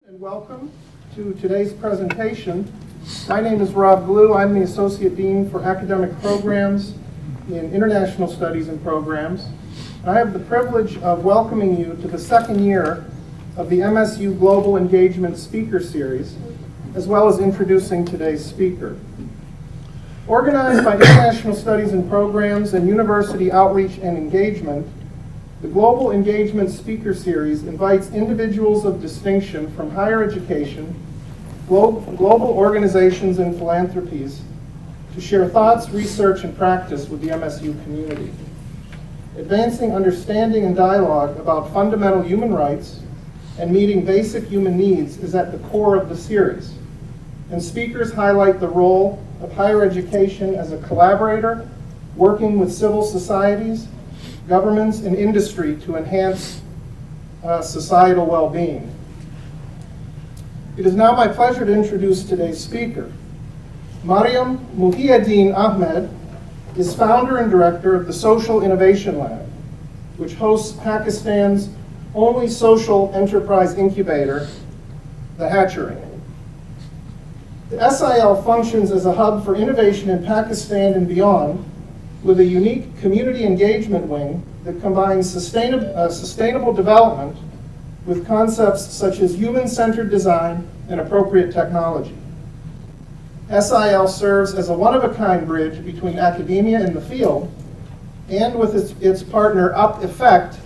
And welcome to today's presentation. My name is Rob Glue. I'm the Associate Dean for Academic Programs in International Studies and Programs. I have the privilege of welcoming you to the second year of the MSU Global Engagement Speaker Series, as well as introducing today's speaker. Organized by International Studies and Programs and University Outreach and Engagement, the Global Engagement Speaker Series invites individuals of distinction from higher education, global organizations, and philanthropies to share thoughts, research, and practice with the MSU community. Advancing understanding and dialogue about fundamental human rights and meeting basic human needs is at the core of the series, and speakers highlight the role of higher education as a collaborator, working with civil societies, governments, and industry to enhance societal well-being. It is now my pleasure to introduce today's speaker. Maryam Mohiuddin Ahmed is founder and director of the Social Innovation Lab, which hosts Pakistan's only social enterprise incubator, the Hatchery. The SIL functions as a hub for innovation in Pakistan and beyond, with a unique community engagement wing that combines sustainable development with concepts such as human-centered design and appropriate technology. SIL serves as a one-of-a-kind bridge between academia and the field, and with its partner UpEffect,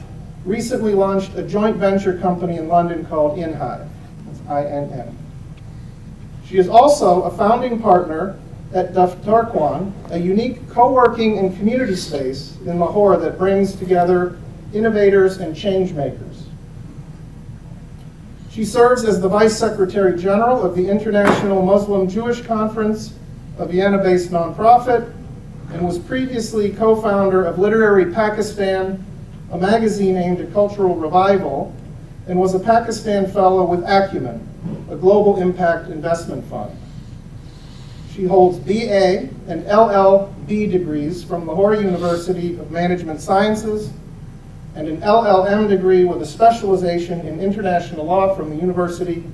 recently launched a joint venture company in London called InnHive. That's INN. She is also a founding partner at Daftarquan, a unique co-working and community space in Lahore that brings together innovators and change makers. She serves as the Vice Secretary General of the International Muslim Jewish Conference, a Vienna-based nonprofit, and was previously co-founder of Literary Pakistan, a magazine aimed at cultural revival, and was a Pakistan Fellow with Acumen, a global impact investment fund. She holds BA and LLB degrees from Lahore University of Management Sciences and an LLM degree with a specialization in international law from the University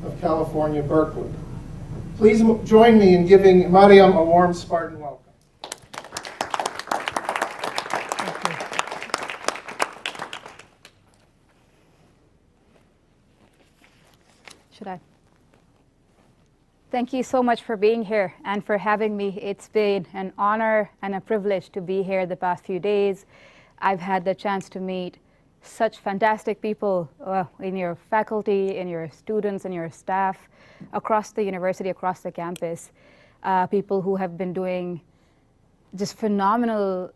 of California, Berkeley. Please join me in giving Maryam a warm Spartan welcome. Should I? Thank you so much for being here and for having me. It's been an honor and a privilege to be here the past few days. I've had the chance to meet such fantastic people in your faculty, in your students, and your staff across the university, across the campus. People who have been doing just phenomenal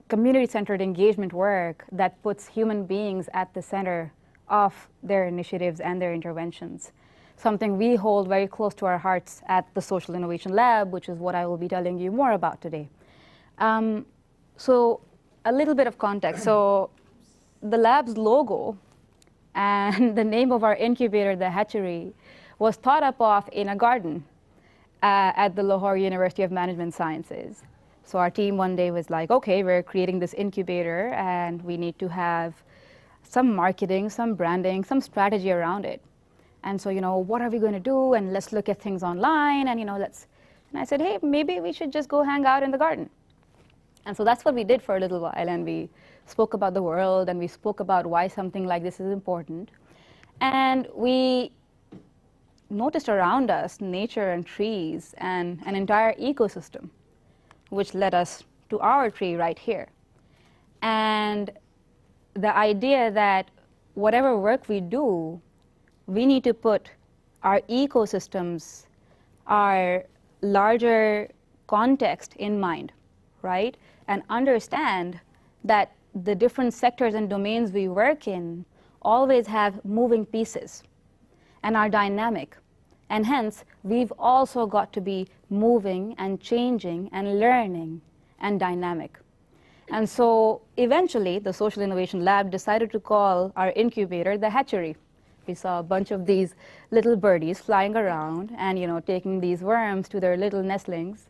community-centered engagement work that puts human beings at the center of their initiatives and their interventions. Something we hold very close to our hearts at the Social Innovation Lab, which is what I will be telling you more about today. So a little bit of context. So the lab's logo and the name of our incubator, the Hatchery, was thought up of in a garden at the Lahore University of Management Sciences. So our team one day was like, okay, we're creating this incubator and we need to have some marketing, some branding, some strategy around it. And so, what are we going to do? And let's look at things online. And, and I said, hey, maybe we should just go hang out in the garden. And so that's what we did for a little while. And we spoke about the world and we spoke about why something like this is important. And we noticed around us nature and trees and an entire ecosystem, which led us to our tree right here. And the idea that whatever work we do, we need to put our ecosystems, our larger context in mind, right? And understand that the different sectors and domains we work in always have moving pieces and are dynamic. And hence, we've also got to be moving and changing and learning and dynamic. And so eventually, the Social Innovation Lab decided to call our incubator the Hatchery. We saw a bunch of these little birdies flying around and, taking these worms to their little nestlings.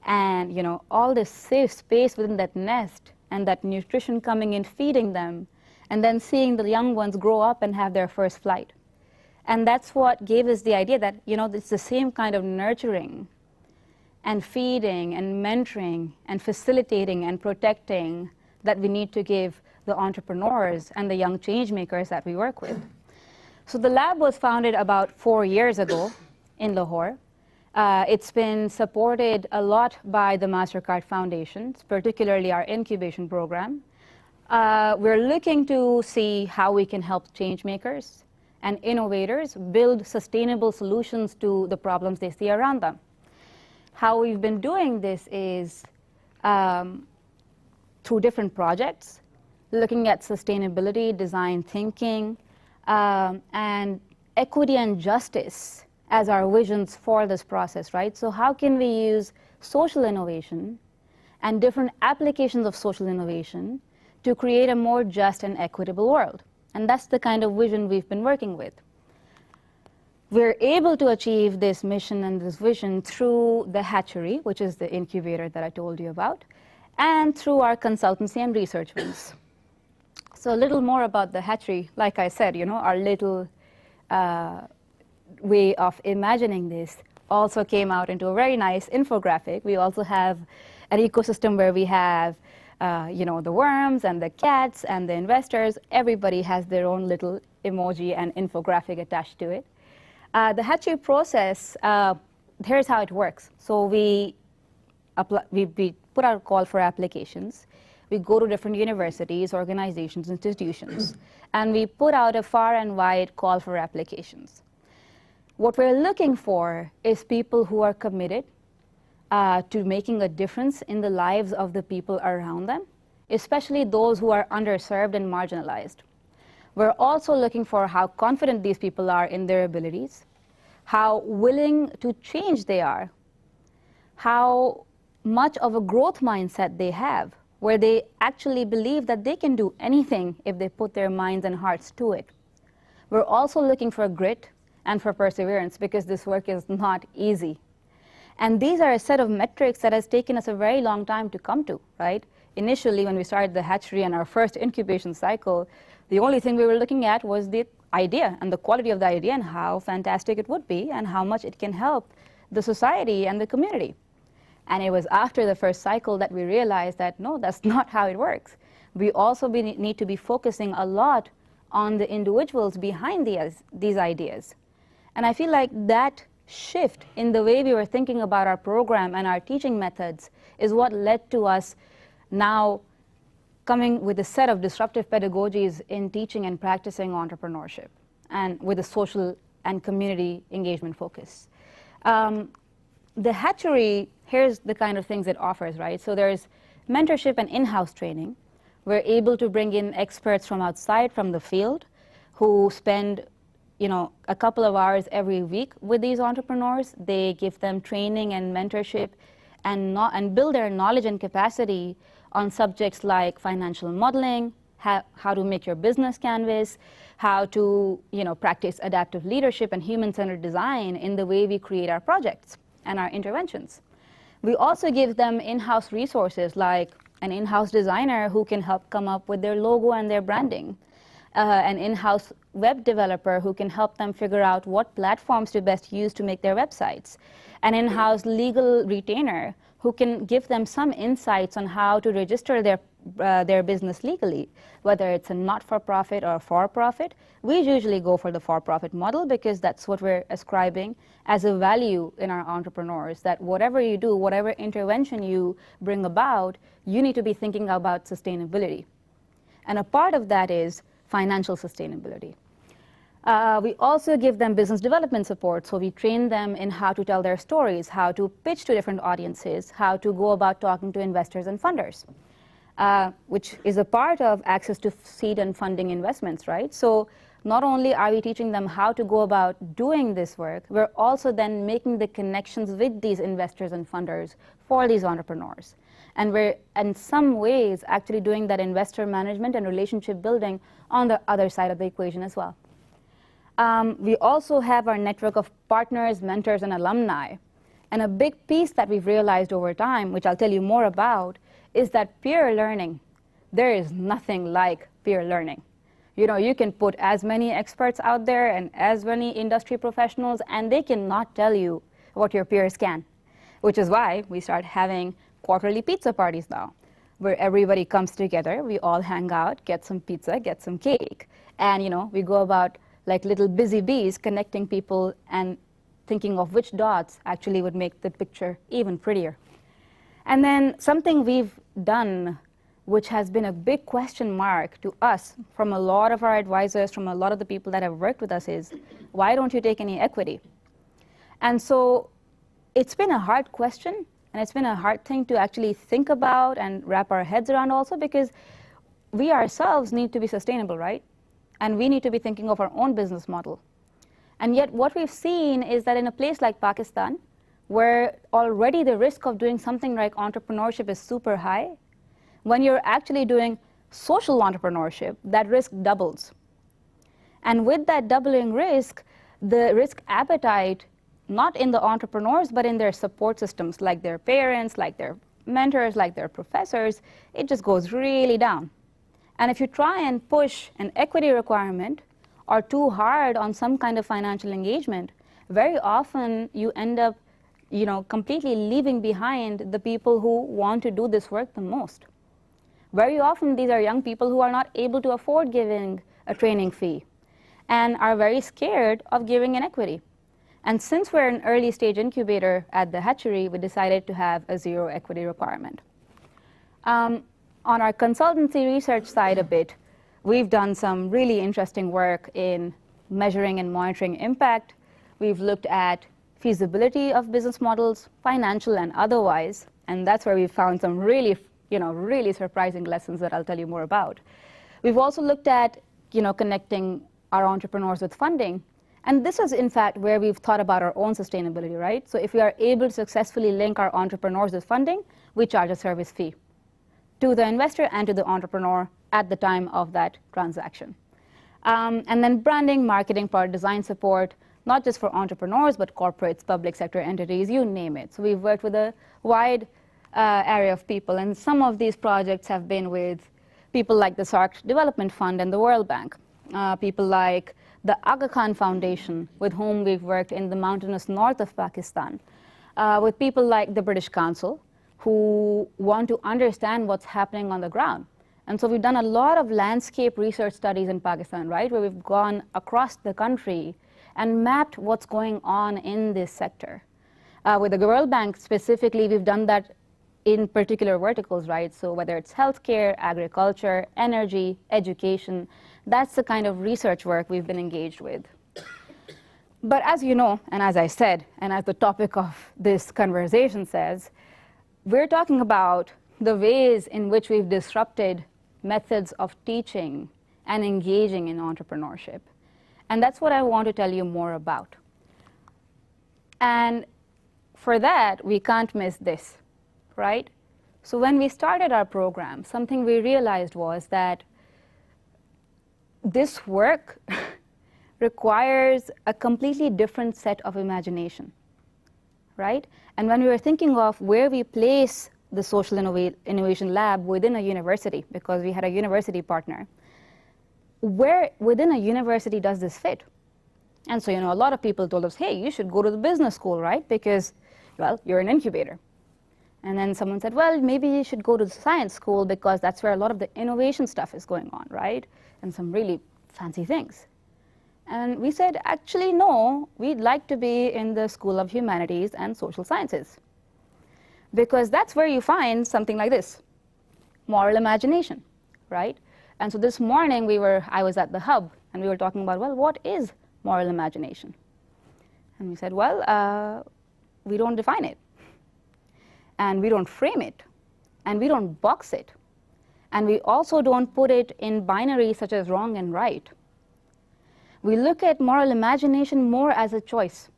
And, all this safe space within that nest and that nutrition coming in, feeding them, and then seeing the young ones grow up and have their first flight. And that's what gave us the idea that, it's the same kind of nurturing and feeding and mentoring and facilitating and protecting that we need to give the entrepreneurs and the young change makers that we work with. So the lab was founded about 4 years ago in Lahore. It's been supported a lot by the MasterCard Foundation, particularly our incubation program. We're looking to see how we can help change makers and innovators build sustainable solutions to the problems they see around them. How we've been doing this is through different projects, looking at sustainability, design thinking, and equity and justice as our visions for this process, right? So how can we use social innovation and different applications of social innovation to create a more just and equitable world? And that's the kind of vision we've been working with. We're able to achieve this mission and this vision through the Hatchery, which is the incubator that I told you about, and through our consultancy and research wings. So a little more about the Hatchery. Like I said, our little way of imagining this also came out into a very nice infographic. We also have an ecosystem where we have the worms and the cats and the investors. Everybody has their own little emoji and infographic attached to it. The Hatchery process, here's how it works. So we put out a call for applications. We go to different universities, organizations, institutions, and we put out a far and wide call for applications. What we're looking for is people who are committed to making a difference in the lives of the people around them, especially those who are underserved and marginalized. We're also looking for how confident these people are in their abilities, how willing to change they are, how much of a growth mindset they have, where they actually believe that they can do anything if they put their minds and hearts to it. We're also looking for grit and for perseverance, because this work is not easy. And these are a set of metrics that has taken us a very long time to come to, right? Initially, when we started the Hatchery and our first incubation cycle, the only thing we were looking at was the idea and the quality of the idea and how fantastic it would be and how much it can help the society and the community. And it was after the first cycle that we realized that, no, that's not how it works. We also need to be focusing a lot on the individuals behind these ideas. And I feel like that shift in the way we were thinking about our program and our teaching methods is what led to us now coming with a set of disruptive pedagogies in teaching and practicing entrepreneurship, and with a social and community engagement focus. The Hatchery, here's the kind of things it offers, right? So there's mentorship and in-house training. We're able to bring in experts from outside, from the field, who spend a couple of hours every week with these entrepreneurs. They give them training and mentorship and build their knowledge and capacity on subjects like financial modeling, how to make your business canvas, how to practice adaptive leadership and human-centered design in the way we create our projects and our interventions. We also give them in-house resources like an in-house designer who can help come up with their logo and their branding, an in-house web developer who can help them figure out what platforms to best use to make their websites, an in-house legal retainer who can give them some insights on how to register their business legally, whether it's a not-for-profit or for-profit. We usually go for the for-profit model because that's what we're ascribing as a value in our entrepreneurs, that whatever you do, whatever intervention you bring about, you need to be thinking about sustainability. And a part of that is financial sustainability. We also give them business development support. So we train them in how to tell their stories, how to pitch to different audiences, how to go about talking to investors and funders, which is a part of access to seed and funding investments, right? So not only are we teaching them how to go about doing this work, we're also then making the connections with these investors and funders for these entrepreneurs. And we're, in some ways, actually doing that investor management and relationship building on the other side of the equation as well. We also have our network of partners, mentors, and alumni. And a big piece that we've realized over time, which I'll tell you more about, is that peer learning. There is nothing like peer learning. You can put as many experts out there and as many industry professionals, and they cannot tell you what your peers can, which is why we start having quarterly pizza parties now, where everybody comes together, we all hang out, get some pizza, get some cake, and we go about like little busy bees connecting people and thinking of which dots actually would make the picture even prettier. And then something we've done, which has been a big question mark to us from a lot of our advisors, from a lot of the people that have worked with us, is why don't you take any equity? And so it's been a hard question, and it's been a hard thing to actually think about and wrap our heads around also, because we ourselves need to be sustainable, right? And we need to be thinking of our own business model. And yet what we've seen is that in a place like Pakistan, where already the risk of doing something like entrepreneurship is super high, when you're actually doing social entrepreneurship, that risk doubles. And with that doubling risk, the risk appetite, not in the entrepreneurs, but in their support systems, like their parents, like their mentors, like their professors, it just goes really down. And if you try and push an equity requirement or too hard on some kind of financial engagement, very often you end up completely leaving behind the people who want to do this work the most. Very often these are young people who are not able to afford giving a training fee and are very scared of giving an equity. And since we're an early stage incubator at the Hatchery, we decided to have a zero equity requirement. On our consultancy research side a bit, we've done some really interesting work in measuring and monitoring impact. We've looked at feasibility of business models, financial and otherwise, and that's where we found some really surprising lessons that I'll tell you more about. We've also looked at, connecting our entrepreneurs with funding, and this is in fact where we've thought about our own sustainability, right? So if we are able to successfully link our entrepreneurs with funding, we charge a service fee to the investor and to the entrepreneur at the time of that transaction. And then branding, marketing, product design support, not just for entrepreneurs, but corporates, public sector entities, you name it. So we've worked with a wide area of people, and some of these projects have been with people like the SARC Development Fund and the World Bank, people like the Aga Khan Foundation, with whom we've worked in the mountainous north of Pakistan, with people like the British Council, who want to understand what's happening on the ground. And so we've done a lot of landscape research studies in Pakistan, right, where we've gone across the country and mapped what's going on in this sector. With the World Bank specifically, we've done that in particular verticals, right? So whether it's healthcare, agriculture, energy, education, that's the kind of research work we've been engaged with. But as you know, and as I said, and as the topic of this conversation says, we're talking about the ways in which we've disrupted methods of teaching and engaging in entrepreneurship. And that's what I want to tell you more about. And for that, we can't miss this, right? So when we started our program, something we realized was that this work requires a completely different set of imagination, right? And when we were thinking of where we place the Social Innovation Lab within a university, because we had a university partner, where within a university does this fit? And so, a lot of people told us, hey, you should go to the business school, right? Because, well, you're an incubator. And then someone said, well, maybe you should go to the science school because that's where a lot of the innovation stuff is going on, right? And some really fancy things. And we said, actually, no, we'd like to be in the School of Humanities and Social Sciences, because that's where you find something like this, moral imagination, right? And so this morning I was at the hub, and we were talking about, well, what is moral imagination? And we said, well, we don't define it, and we don't frame it, and we don't box it, and we also don't put it in binaries such as wrong and right. We look at moral imagination more as a choice,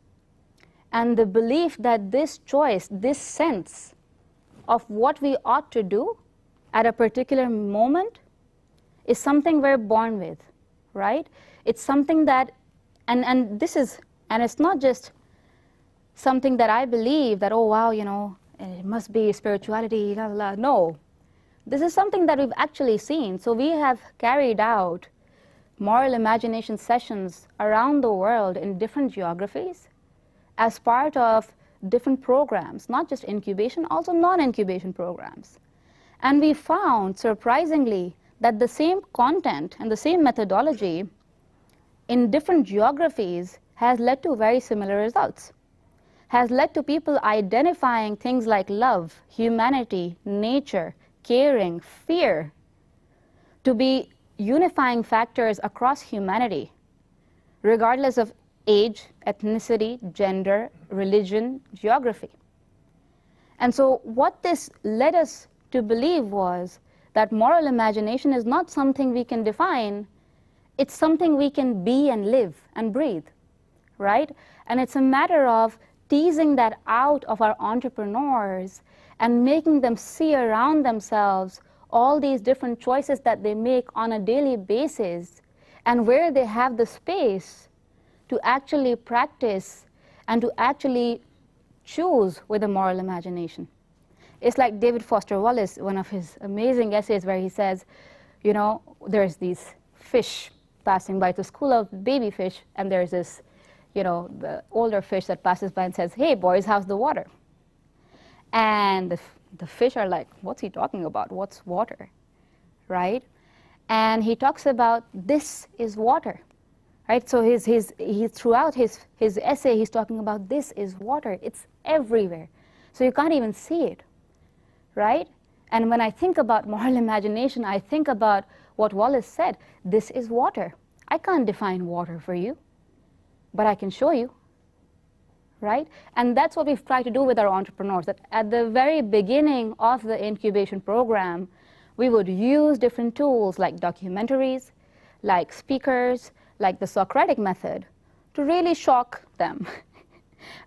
and the belief that this choice, this sense of what we ought to do at a particular moment is something we're born with, right? It's something that, and it's not just something that I believe that, oh, wow, it must be spirituality, la, la, la. No, this is something that we've actually seen. So we have carried out moral imagination sessions around the world in different geographies as part of different programs, not just incubation, also non-incubation programs. And we found, surprisingly, that the same content and the same methodology in different geographies has led to very similar results, has led to people identifying things like love, humanity, nature, caring, fear to be unifying factors across humanity, regardless of age, ethnicity, gender, religion, geography. And so what this led us to believe was that moral imagination is not something we can define, it's something we can be and live and breathe, right? And it's a matter of teasing that out of our entrepreneurs and making them see around themselves all these different choices that they make on a daily basis, and where they have the space to actually practice and to actually choose with a moral imagination. It's like David Foster Wallace, one of his amazing essays where he says, you know, there's these fish passing by, it's a school of baby fish, and there's this, you know, the older fish that passes by and says, hey boys, how's the water? And the fish are like, what's he talking about? What's water, right? And he talks about this is water, right? So throughout his essay, he's talking about this is water. It's everywhere. So you can't even see it, right? And when I think about moral imagination, I think about what Wallace said. This is water. I can't define water for you, but I can show you, right? And that's what we've tried to do with our entrepreneurs, that at the very beginning of the incubation program, we would use different tools like documentaries, like speakers, like the Socratic method, to really shock them.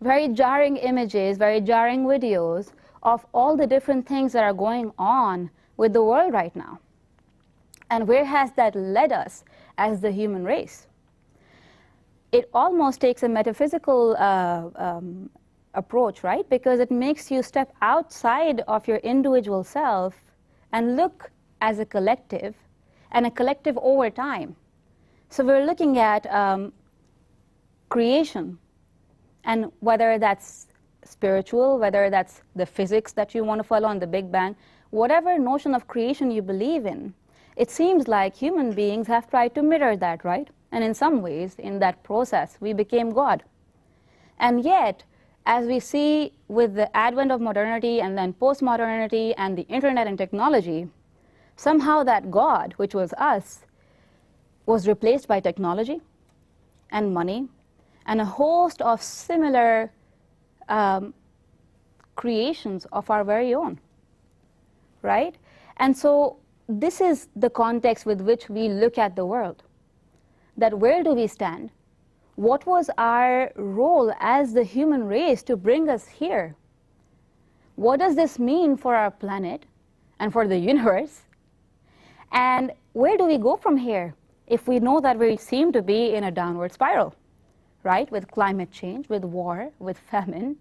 Very jarring images, very jarring videos of all the different things that are going on with the world right now. And where has that led us as the human race? It almost takes a metaphysical approach, right? Because it makes you step outside of your individual self and look as a collective, and a collective over time. So we're looking at creation, and whether that's spiritual, whether that's the physics that you want to follow on the Big Bang, whatever notion of creation you believe in, it seems like human beings have tried to mirror that, right? And in some ways, in that process, we became God. And yet, as we see with the advent of modernity and then postmodernity and the internet and technology, somehow that God, which was us, was replaced by technology and money and a host of similar creations of our very own, right? And so this is the context with which we look at the world. That where do we stand? What was our role as the human race to bring us here? What does this mean for our planet and for the universe? And where do we go from here if we know that we seem to be in a downward spiral, right? With climate change, with war, with famine,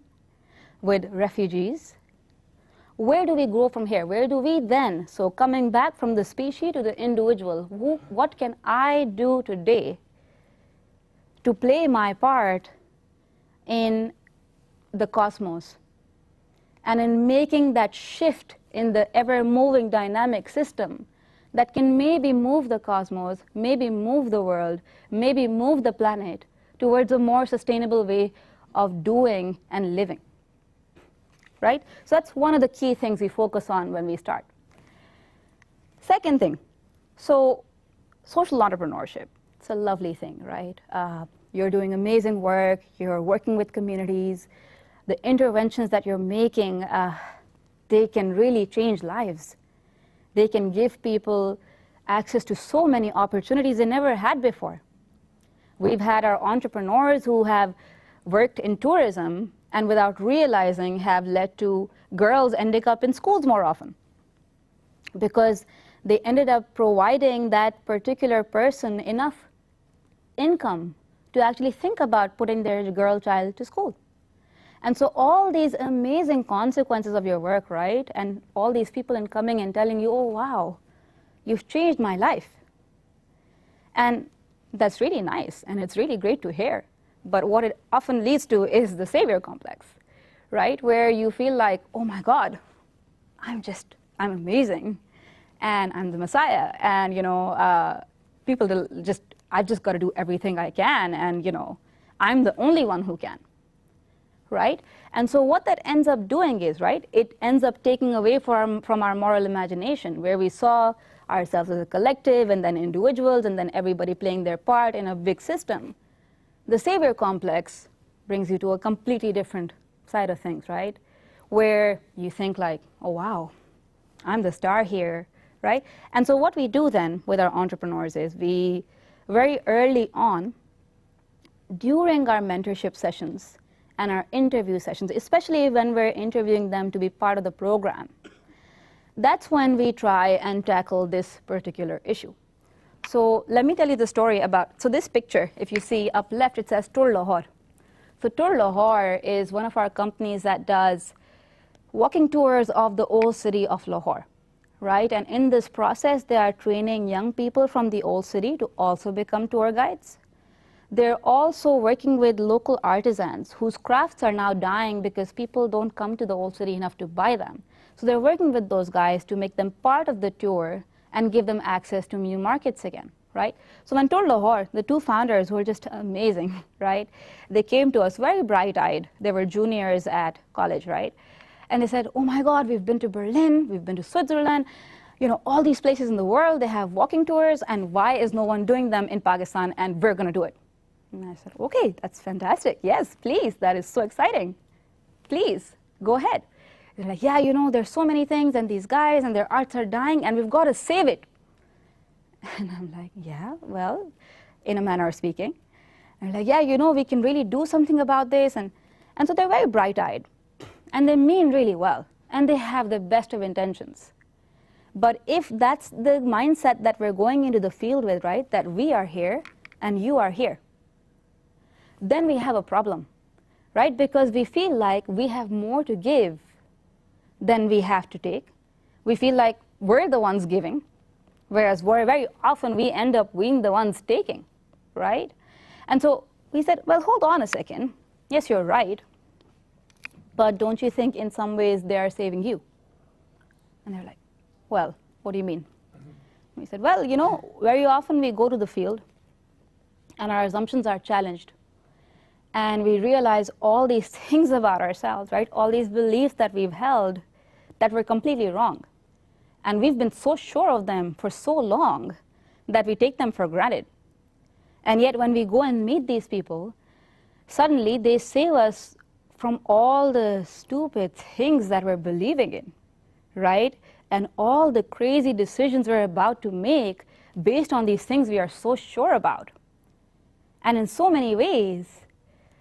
with refugees. Where do we go from here? Where do we then? So coming back from the species to the individual, what can I do today to play my part in the cosmos and in making that shift in the ever-moving dynamic system that can maybe move the cosmos, maybe move the world, maybe move the planet towards a more sustainable way of doing and living, right? So that's one of the key things we focus on when we start. Second thing, so social entrepreneurship. It's a lovely thing, right? You're doing amazing work, you're working with communities, the interventions that you're making, they can really change lives. They can give people access to so many opportunities they never had before. We've had our entrepreneurs who have worked in tourism and without realizing have led to girls ending up in schools more often because they ended up providing that particular person enough income to actually think about putting their girl child to school. And so all these amazing consequences of your work, right? And all these people coming and telling you, oh, wow, you've changed my life. And That's really nice, and it's really great to hear. But what it often leads to is the savior complex, right? Where you feel like, oh my God, I'm amazing, and I'm the Messiah, and I've just got to do everything I can, and I'm the only one who can, right? And so what that ends up doing is, right, it ends up taking away from our moral imagination, where we saw ourselves as a collective, and then individuals, and then everybody playing their part in a big system. The savior complex brings you to a completely different side of things, right? Where you think like, oh wow, I'm the star here, right? And so what we do then with our entrepreneurs is we, very early on, during our mentorship sessions and our interview sessions, especially when we're interviewing them to be part of the program, that's when we try and tackle this particular issue. So let me tell you the story about, so this picture, if you see up left, it says Tour Lahore. So Tour Lahore is one of our companies that does walking tours of the old city of Lahore, right? And in this process, they are training young people from the old city to also become tour guides. They're also working with local artisans whose crafts are now dying because people don't come to the old city enough to buy them. So they're working with those guys to make them part of the tour and give them access to new markets again, right? So when Tour Lahore, the two founders were just amazing, right? They came to us very bright-eyed. They were juniors at college, right? And they said, oh my God, we've been to Berlin, we've been to Switzerland, all these places in the world, they have walking tours, and why is no one doing them in Pakistan, and we're gonna do it. And I said, okay, that's fantastic. Yes, please, that is so exciting. Please, go ahead. They're like, yeah, there's so many things, and these guys, and their arts are dying, and we've got to save it. And I'm like, yeah, well, in a manner of speaking. And they're like, yeah, we can really do something about this. And so they're very bright-eyed. And they mean really well, and they have the best of intentions. But if that's the mindset that we're going into the field with, right, that we are here and you are here, then we have a problem, right? Because we feel like we have more to give than we have to take. We feel like we're the ones giving, whereas very often we end up being the ones taking, right? And so we said, well, hold on a second. Yes, you're right. But don't you think in some ways they are saving you? And they're like, well, what do you mean? We said, well, very often we go to the field and our assumptions are challenged. And we realize all these things about ourselves, right? All these beliefs that we've held that were completely wrong. And we've been so sure of them for so long that we take them for granted. And yet when we go and meet these people, suddenly they save us from all the stupid things that we're believing in, right? And all the crazy decisions we're about to make based on these things we are so sure about. And in so many ways,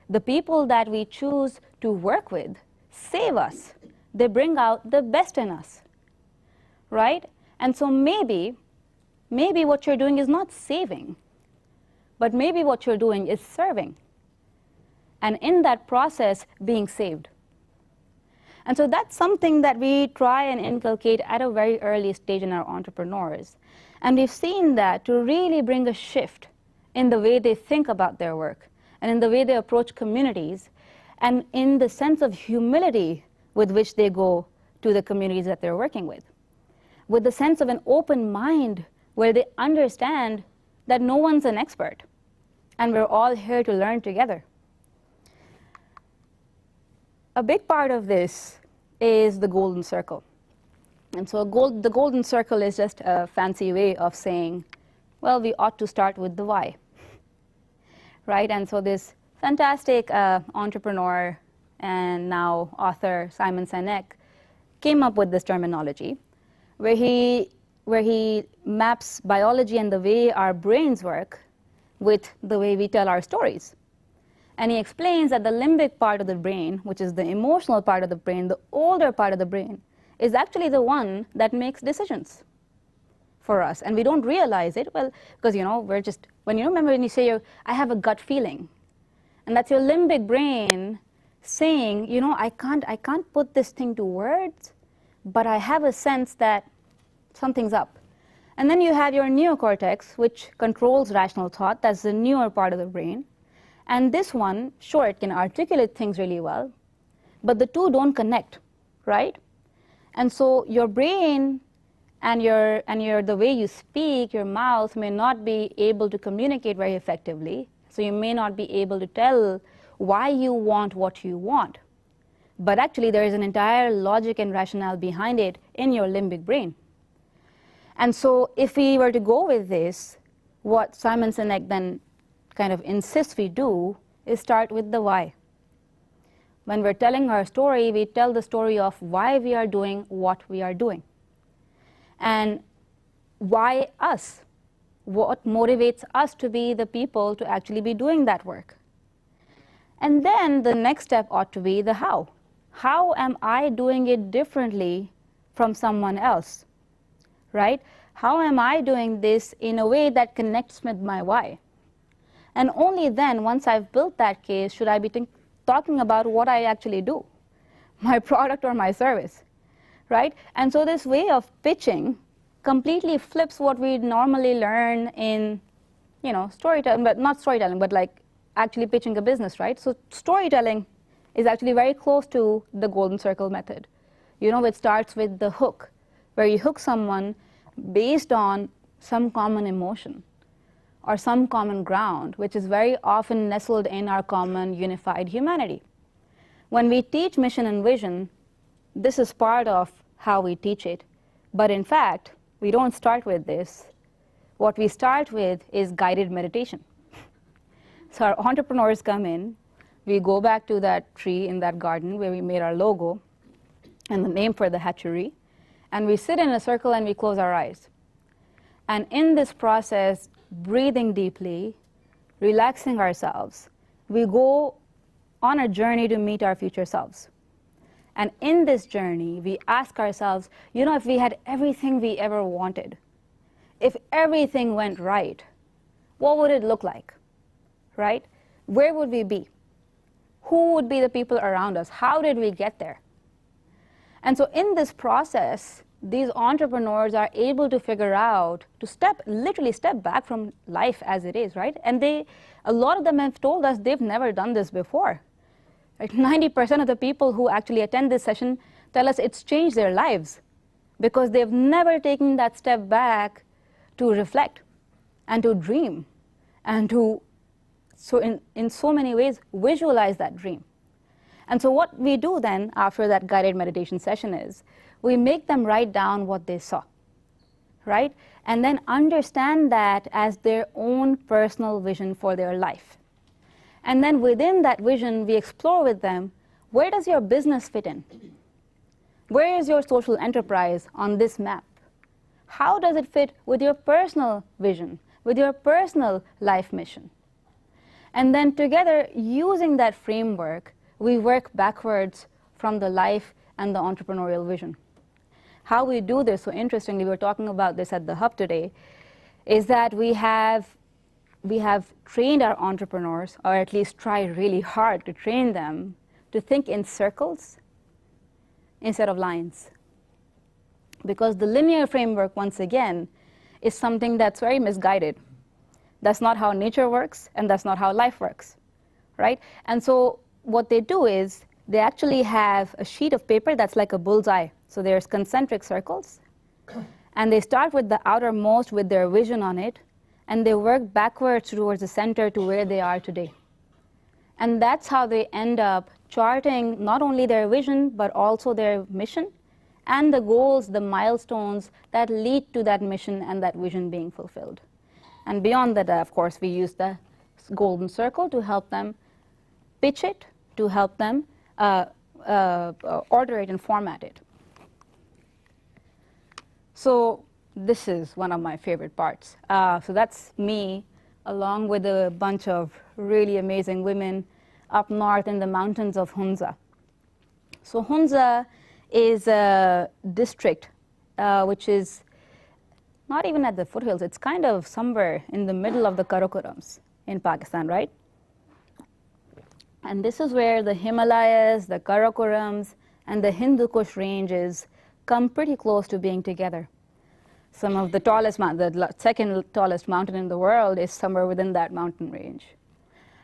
the people that we choose to work with save us. They bring out the best in us, right? And so maybe what you're doing is not saving, but maybe what you're doing is serving. And in that process, being saved. And so that's something that we try and inculcate at a very early stage in our entrepreneurs. And we've seen that to really bring a shift in the way they think about their work, and in the way they approach communities, and in the sense of humility with which they go to the communities that they're working with the sense of an open mind where they understand that no one's an expert, and we're all here to learn together. A big part of this is the golden circle. And so the golden circle is just a fancy way of saying, well, we ought to start with the why, right? And so this fantastic entrepreneur and now author, Simon Sinek, came up with this terminology where he maps biology and the way our brains work with the way we tell our stories. And he explains that the limbic part of the brain, which is the emotional part of the brain, the older part of the brain, is actually the one that makes decisions for us. And we don't realize it, well, because, we're just, remember when you say, I have a gut feeling, and that's your limbic brain saying, I can't put this thing to words, but I have a sense that something's up. And then you have your neocortex, which controls rational thought. That's the newer part of the brain. And this one, sure, it can articulate things really well, but the two don't connect, right? And so your brain and the way you speak, your mouth may not be able to communicate very effectively. So you may not be able to tell why you want what you want. But actually, there is an entire logic and rationale behind it in your limbic brain. And so if we were to go with this, what Simon Sinek then kind of insists we do is start with the why. When we're telling our story, we tell the story of why we are doing what we are doing. And why us? What motivates us to be the people to actually be doing that work? And then the next step ought to be the how. How am I doing it differently from someone else, right? How am I doing this in a way that connects with my why? And only then, once I've built that case, should I be talking about what I actually do, my product or my service, right? And so this way of pitching completely flips what we normally learn in, storytelling, but not storytelling, but like actually pitching a business, right? So storytelling is actually very close to the golden circle method. It starts with the hook, where you hook someone based on some common emotion or some common ground, which is very often nestled in our common unified humanity. When we teach mission and vision, this is part of how we teach it. But in fact, we don't start with this. What we start with is guided meditation. So our entrepreneurs come in, we go back to that tree in that garden where we made our logo and the name for the hatchery, and we sit in a circle and we close our eyes. And in this process, breathing deeply, relaxing ourselves, we go on a journey to meet our future selves. And in this journey, we ask ourselves, if we had everything we ever wanted, if everything went right, what would it look like, right? Where would we be? Who would be the people around us? How did we get there? And so in this process, these entrepreneurs are able to figure out, to literally step back from life as it is, right? And a lot of them have told us they've never done this before. Like 90% of the people who actually attend this session tell us it's changed their lives because they've never taken that step back to reflect and to dream and to, in so many ways, visualize that dream. And so what we do then after that guided meditation session is we make them write down what they saw, right? And then understand that as their own personal vision for their life. And then within that vision, we explore with them, where does your business fit in? Where is your social enterprise on this map? How does it fit with your personal vision, with your personal life mission? And then together, using that framework, we work backwards from the life and the entrepreneurial vision. How we do this, so interestingly, we were talking about this at the Hub today, is that we have trained our entrepreneurs, or at least try really hard to train them, to think in circles instead of lines. Because the linear framework, once again, is something that's very misguided. That's not how nature works, and that's not how life works, right? And so what they do is they actually have a sheet of paper that's like a bullseye. So there's concentric circles, and they start with the outermost with their vision on it, and they work backwards towards the center to where they are today. And that's how they end up charting not only their vision, but also their mission, and the goals, the milestones that lead to that mission and that vision being fulfilled. And beyond that, of course, we use the golden circle to help them pitch it, to help them order it and format it. So this is one of my favorite parts. So that's me, along with a bunch of really amazing women up north in the mountains of Hunza. So Hunza is a district which is not even at the foothills. It's kind of somewhere in the middle of the Karakorams in Pakistan, right? And this is where the Himalayas, the Karakorams, and the Hindu Kush ranges come pretty close to being together. Some of the tallest the second tallest mountain in the world is somewhere within that mountain range.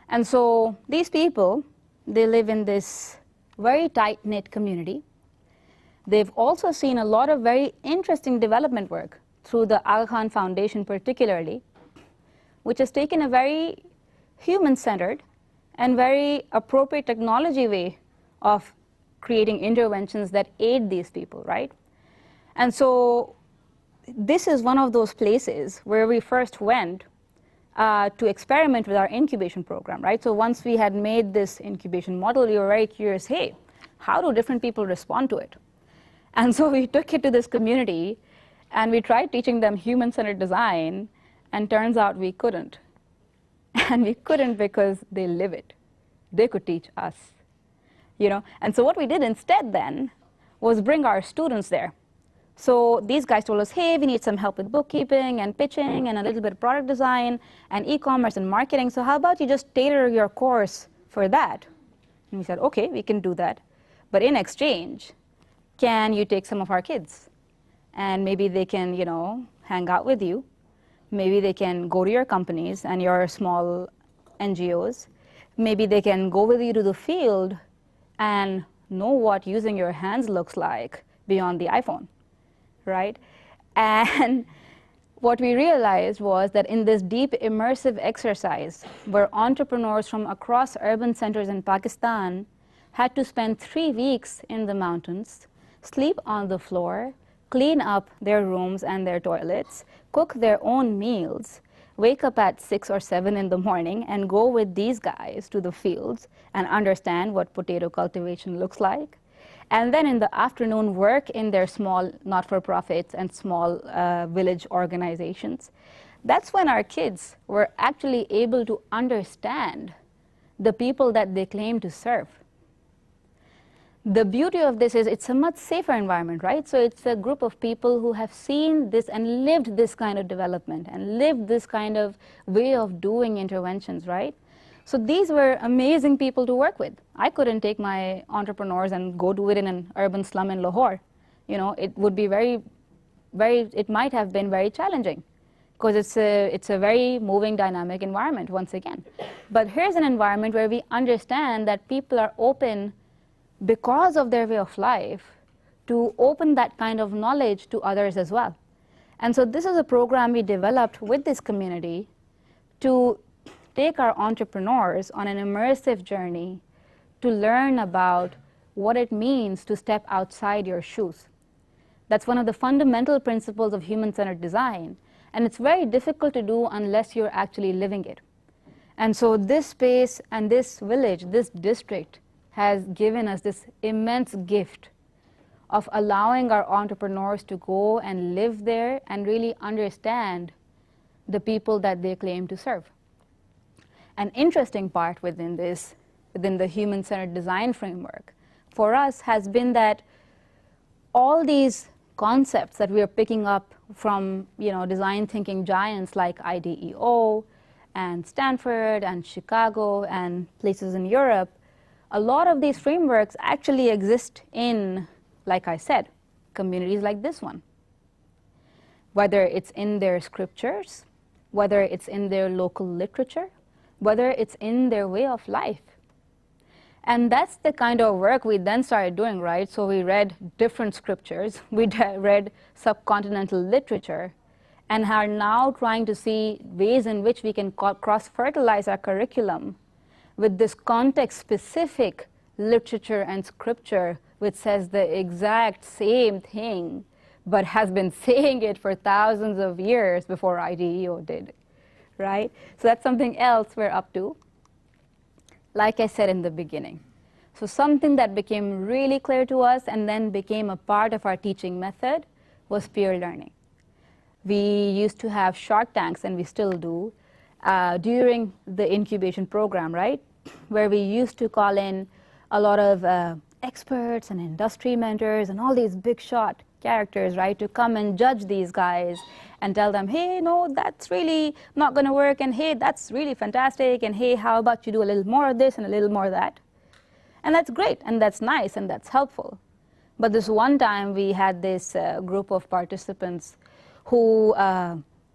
And so these people, they live in this very tight-knit community. They've also seen a lot of very interesting development work through the Aga Khan Foundation particularly, which has taken a very human-centered and very appropriate technology way of creating interventions that aid these people, right? And so this is one of those places where we first went to experiment with our incubation program, right? So once we had made this incubation model, we were very curious, hey, how do different people respond to it? And so we took it to this community, and we tried teaching them human-centered design, and turns out we couldn't. And we couldn't because they live it. They could teach us, you know? And so what we did instead then was bring our students there. So these guys told us, hey, we need some help with bookkeeping and pitching and a little bit of product design and e-commerce and marketing. So how about you just tailor your course for that? And we said, okay, we can do that. But in exchange, can you take some of our kids? And maybe they can, you know, hang out with you. Maybe they can go to your companies and your small NGOs. Maybe they can go with you to the field and know what using your hands looks like beyond the iPhone. Right? And what we realized was that in this deep immersive exercise, where entrepreneurs from across urban centers in Pakistan had to spend 3 weeks in the mountains, sleep on the floor, clean up their rooms and their toilets, cook their own meals, wake up at 6 or 7 in the morning and go with these guys to the fields and understand what potato cultivation looks like, and then in the afternoon work in their small not-for-profits and small village organizations. That's when our kids were actually able to understand the people that they claim to serve. The beauty of this is it's a much safer environment, right? So it's a group of people who have seen this and lived this kind of development and lived this kind of way of doing interventions, right? So these were amazing people to work with. I couldn't take my entrepreneurs and go do it in an urban slum in Lahore. You know, it would be it might have been very challenging because it's a very moving, dynamic environment once again. But here's an environment where we understand that people are open because of their way of life to open that kind of knowledge to others as well. And so this is a program we developed with this community to take our entrepreneurs on an immersive journey to learn about what it means to step outside your shoes. That's one of the fundamental principles of human-centered design, and it's very difficult to do unless you're actually living it. And so this space and this village, this district, has given us this immense gift of allowing our entrepreneurs to go and live there and really understand the people that they claim to serve. An interesting part within the human-centered design framework for us has been that all these concepts that we are picking up from, you know, design thinking giants like IDEO and Stanford and Chicago and places in Europe, a lot of these frameworks actually exist in, like I said, communities like this one. Whether it's in their scriptures, whether it's in their local literature, whether it's in their way of life. And that's the kind of work we then started doing, right? So we read different scriptures, we read subcontinental literature, and are now trying to see ways in which we can cross-fertilize our curriculum with this context-specific literature and scripture which says the exact same thing, but has been saying it for thousands of years before IDEO did, right? So that's something else we're up to, like I said in the beginning. So something that became really clear to us and then became a part of our teaching method was peer learning. We used to have Shark Tanks, and we still do, during the incubation program, right? Where we used to call in a lot of experts and industry mentors and all these big shot characters, right, to come and judge these guys and tell them, hey, no, that's really not going to work, and hey, that's really fantastic, and hey, how about you do a little more of this and a little more of that? And that's great, and that's nice, and that's helpful. But this one time we had this group of participants who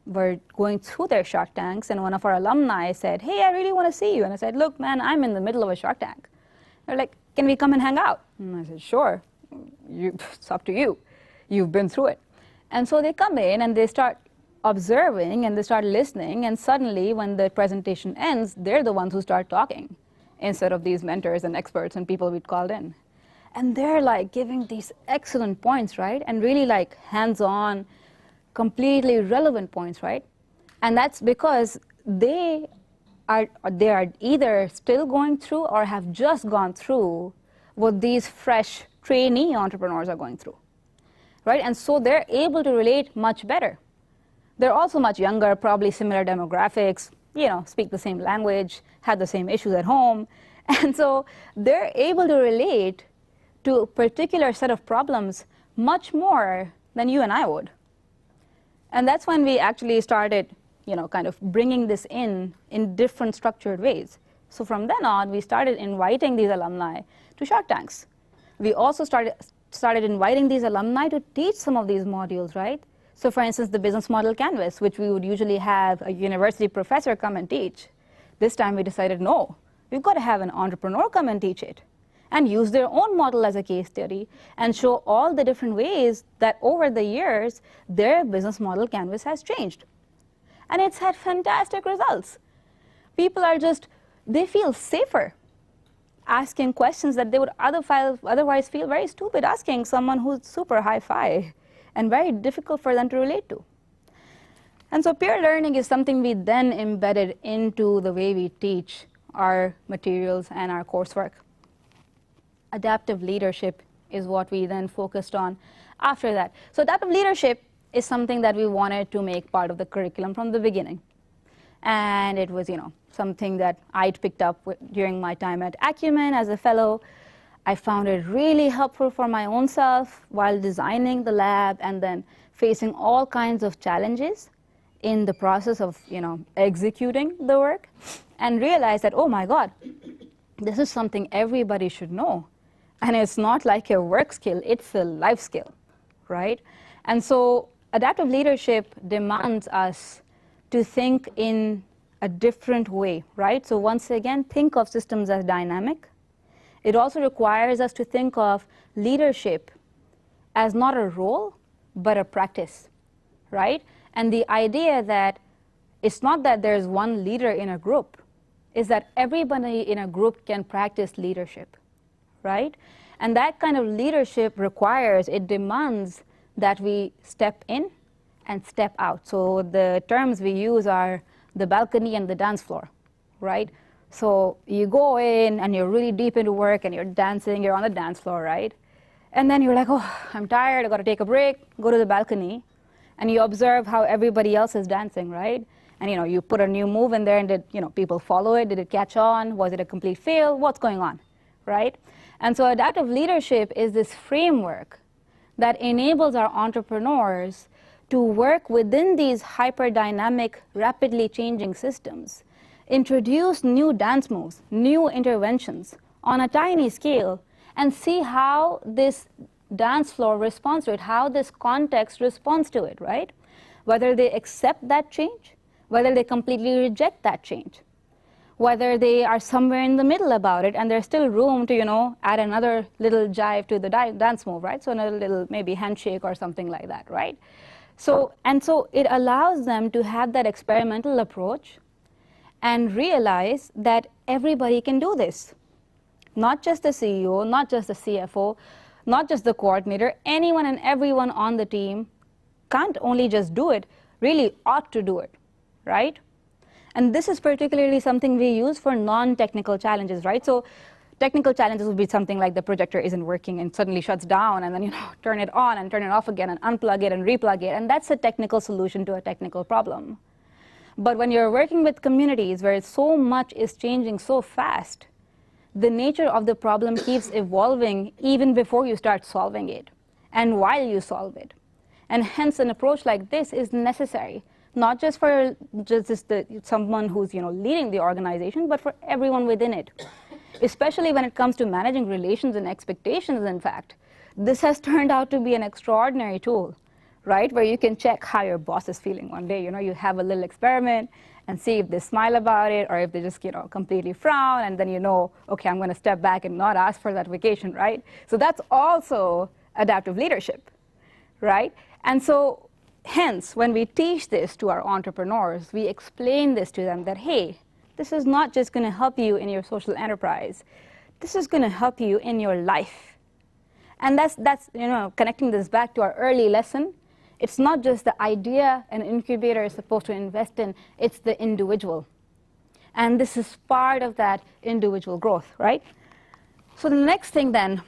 were going through their Shark Tanks, and one of our alumni said, hey, I really want to see you. And I said, look, man, I'm in the middle of a Shark Tank. They're like, can we come and hang out? And I said, sure, it's up to you. You've been through it. And so they come in and they start observing and they start listening, and suddenly when the presentation ends, they're the ones who start talking instead of these mentors and experts and people we'd called in. And they're like giving these excellent points, right? And really like hands-on, completely relevant points, right? And that's because they are either still going through or have just gone through what these fresh trainee entrepreneurs are going through, right? And so they're able to relate much better. They're also much younger, probably similar demographics, speak the same language, have the same issues at home. And so they're able to relate to a particular set of problems much more than you and I would. And that's when we actually started, kind of bringing this in different structured ways. So from then on, we started inviting these alumni to Shark Tanks. We also started inviting these alumni to teach some of these modules, right? So for instance, the business model canvas, which we would usually have a university professor come and teach. This time we decided, no, we've got to have an entrepreneur come and teach it and use their own model as a case study and show all the different ways that over the years, their business model canvas has changed. And it's had fantastic results. People are they feel safer asking questions that they would otherwise feel very stupid asking someone who's super hi-fi and very difficult for them to relate to. And so peer learning is something we then embedded into the way we teach our materials and our coursework. Adaptive leadership is what we then focused on after that. So adaptive leadership is something that we wanted to make part of the curriculum from the beginning. And it was, something that I'd picked up during my time at Acumen as a fellow. I found it really helpful for my own self while designing the lab and then facing all kinds of challenges in the process of, executing the work, and realized that, oh my God, this is something everybody should know. And it's not like a work skill, it's a life skill, right? And so adaptive leadership demands us to think in a different way, right? So once again, think of systems as dynamic. It also requires us to think of leadership as not a role, but a practice, right? And the idea that it's not that there's one leader in a group, is that everybody in a group can practice leadership, right? And that kind of leadership it demands that we step in and step out. So the terms we use are the balcony and the dance floor, right? So you go in and you're really deep into work and you're dancing, you're on the dance floor, right? And then you're like, oh, I'm tired, I've got to take a break, go to the balcony, and you observe how everybody else is dancing, right? And you put a new move in there, and did people follow it? Did it catch on? Was it a complete fail? What's going on, right? And so adaptive leadership is this framework that enables our entrepreneurs to work within these hyper-dynamic, rapidly changing systems, introduce new dance moves, new interventions on a tiny scale, and see how this dance floor responds to it, how this context responds to it, right? Whether they accept that change, whether they completely reject that change, whether they are somewhere in the middle about it and there's still room to, add another little jive to the dance move, right? So another little maybe handshake or something like that, right? So it allows them to have that experimental approach and realize that everybody can do this. Not just the CEO, not just the CFO, not just the coordinator, anyone and everyone on the team can't only just do it, really ought to do it, right? And this is particularly something we use for non-technical challenges, right? So technical challenges would be something like the projector isn't working and suddenly shuts down, and then turn it on and turn it off again and unplug it and replug it, and that's a technical solution to a technical problem. But when you're working with communities where so much is changing so fast, the nature of the problem keeps evolving even before you start solving it and while you solve it. And hence an approach like this is necessary, not just for someone who's leading the organization, but for everyone within it. Especially when it comes to managing relations and expectations, in fact. This has turned out to be an extraordinary tool, right? Where you can check how your boss is feeling one day. You have a little experiment and see if they smile about it or if they just, completely frown, and then okay, I'm going to step back and not ask for that vacation, right? So that's also adaptive leadership, right? And so hence, when we teach this to our entrepreneurs, we explain this to them that, hey, this is not just going to help you in your social enterprise. This is going to help you in your life. And that's connecting this back to our early lesson. It's not just the idea an incubator is supposed to invest in, it's the individual. And this is part of that individual growth, right? So the next thing then,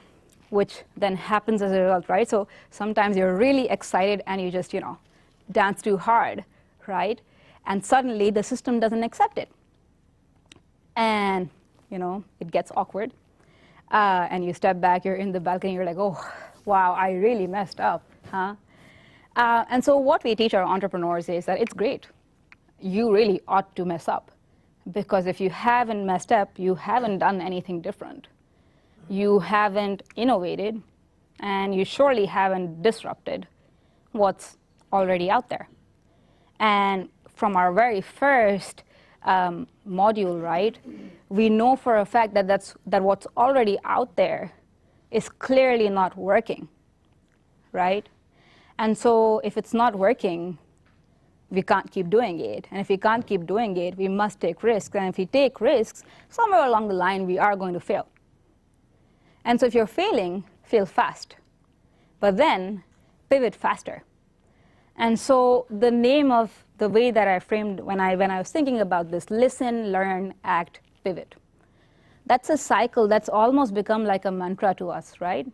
which then happens as a result, right? So sometimes you're really excited and you just, dance too hard, right? And suddenly the system doesn't accept it. And, it gets awkward. And you step back, you're in the balcony, you're like, oh, wow, I really messed up, huh? And so what we teach our entrepreneurs is that it's great. You really ought to mess up. Because if you haven't messed up, you haven't done anything different. You haven't innovated, and you surely haven't disrupted what's already out there. And from our very first module, right, we know for a fact that what's already out there is clearly not working, right? And so if it's not working, we can't keep doing it. And if we can't keep doing it, we must take risks. And if we take risks, somewhere along the line, we are going to fail. And so if you're failing, fail fast. But then pivot faster. And so the name of the way that I framed when I was thinking about this, listen, learn, act, pivot. That's a cycle that's almost become like a mantra to us, right?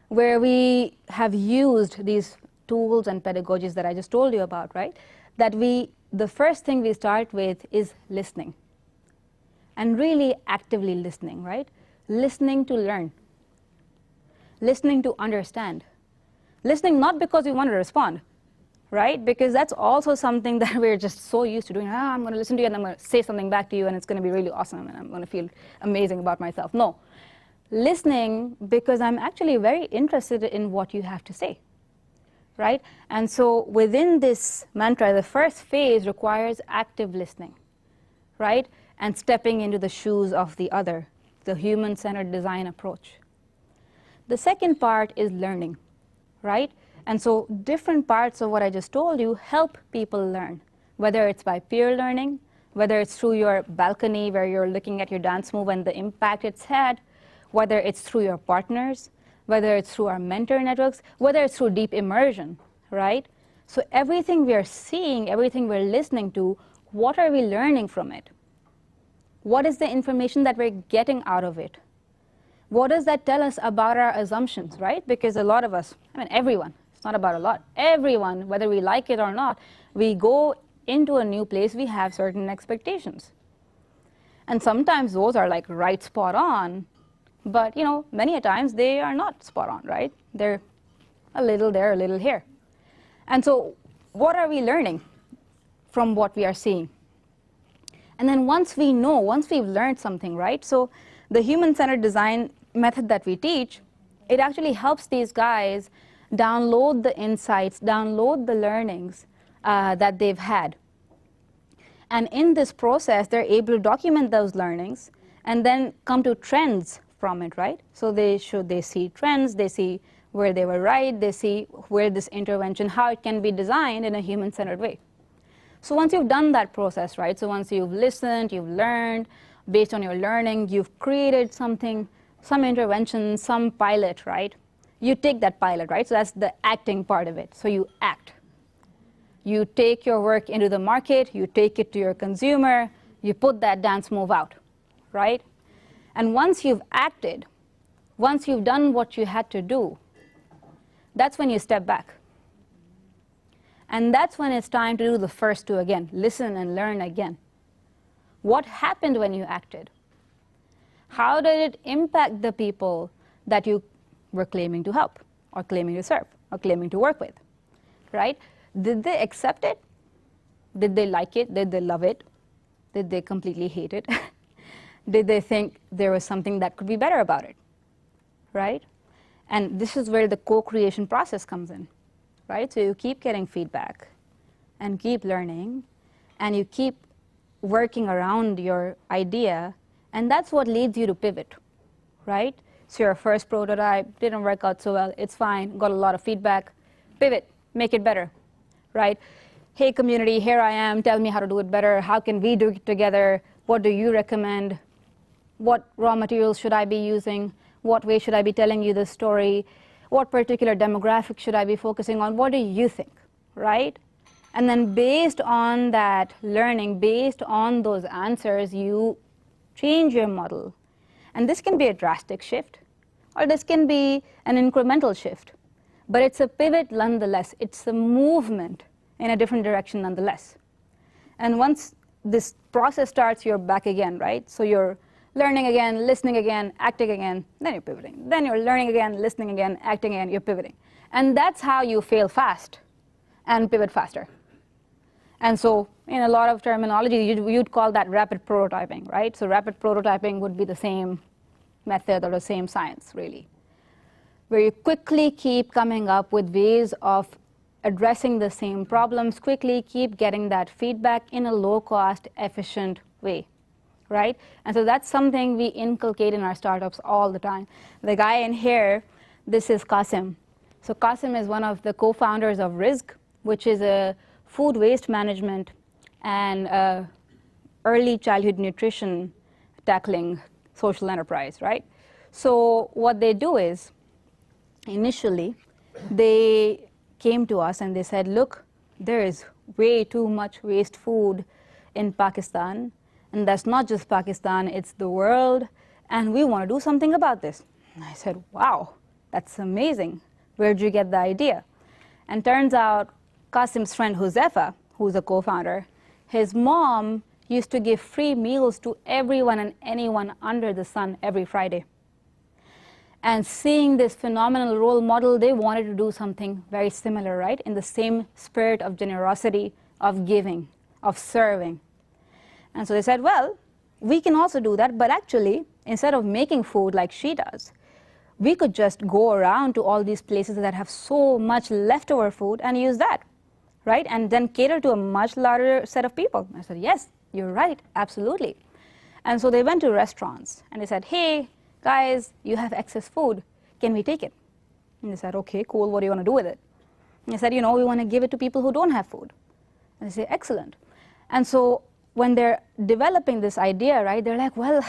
Where we have used these tools and pedagogies that I just told you about, right? That the first thing we start with is listening. And really actively listening, right? Listening to learn. Listening to understand. Listening not because we want to respond, right? Because that's also something that we're just so used to doing. I'm going to listen to you and I'm going to say something back to you and it's going to be really awesome and I'm going to feel amazing about myself. No. Listening because I'm actually very interested in what you have to say, right? And so within this mantra, the first phase requires active listening, right? And stepping into the shoes of the other, the human-centered design approach. The second part is learning, right? And so different parts of what I just told you help people learn, whether it's by peer learning, whether it's through your balcony where you're looking at your dance move and the impact it's had, whether it's through your partners, whether it's through our mentor networks, whether it's through deep immersion, right? So everything we are seeing, everything we're listening to, what are we learning from it? What is the information that we're getting out of it? What does that tell us about our assumptions, right? Because a lot of us, everyone, it's not about a lot, everyone, whether we like it or not, we go into a new place, we have certain expectations. And sometimes those are like right spot on, but many a times they are not spot on, right? They're a little there, a little here. And so what are we learning from what we are seeing? And then once we've learned something, right? So the human-centered design method that we teach, it actually helps these guys download the insights, download the learnings that they've had. And in this process, they're able to document those learnings and then come to trends from it, right? So they see trends, they see where they were right, they see where this intervention, how it can be designed in a human-centered way. So once you've done that process, right? So once you've listened, you've learned, based on your learning, you've created something, some intervention, some pilot, right? You take that pilot, right? So that's the acting part of it. So you act. You take your work into the market, you take it to your consumer, you put that dance move out, right? And once you've acted, once you've done what you had to do, that's when you step back. And that's when it's time to do the first two again, listen and learn again. What happened when you acted? How did it impact the people that you were claiming to help, or claiming to serve, or claiming to work with, right? Did they accept it? Did they like it? Did they love it? Did they completely hate it? Did they think there was something that could be better about it, right? And this is where the co-creation process comes in, right? So you keep getting feedback and keep learning, and you keep working around your idea, and that's what leads you to pivot, right? So your first prototype didn't work out so well, it's fine, got a lot of feedback, pivot, make it better, right? Hey community, here I am, tell me how to do it better, how can we do it together, what do you recommend, what raw materials should I be using, what way should I be telling you this story, what particular demographic should I be focusing on, what do you think, right? And then based on that learning, based on those answers, you change your model. And this can be a drastic shift, or this can be an incremental shift. But it's a pivot nonetheless. It's a movement in a different direction nonetheless. And once this process starts, you're back again, right? So you're learning again, listening again, acting again, then you're pivoting. Then you're learning again, listening again, acting again, you're pivoting. And that's how you fail fast and pivot faster. And so in a lot of terminology, you'd call that rapid prototyping, right? So rapid prototyping would be the same method or the same science, really, where you quickly keep coming up with ways of addressing the same problems, quickly keep getting that feedback in a low-cost, efficient way, right? And so that's something we inculcate in our startups all the time. The guy in here, this is Qasim. So Qasim is one of the co-founders of Rizq, which is a food waste management and early childhood nutrition tackling social enterprise, right? So what they do is, initially, they came to us and they said, look, there is way too much waste food in Pakistan, and that's not just Pakistan, it's the world, and we want to do something about this. And I said, wow, that's amazing. Where'd you get the idea? And turns out Qasim's friend Huzaifa, who's a co-founder, his mom used to give free meals to everyone and anyone under the sun every Friday. And seeing this phenomenal role model, they wanted to do something very similar, right? In the same spirit of generosity, of giving, of serving. And so they said, well, we can also do that, but actually, instead of making food like she does, we could just go around to all these places that have so much leftover food and use that, right? And then cater to a much larger set of people. I said, yes, you're right, absolutely. And so they went to restaurants and they said, hey, guys, you have excess food, can we take it? And they said, okay, cool, what do you want to do with it? And they said, we want to give it to people who don't have food. And they say, excellent. And so when they're developing this idea, right, they're like, well,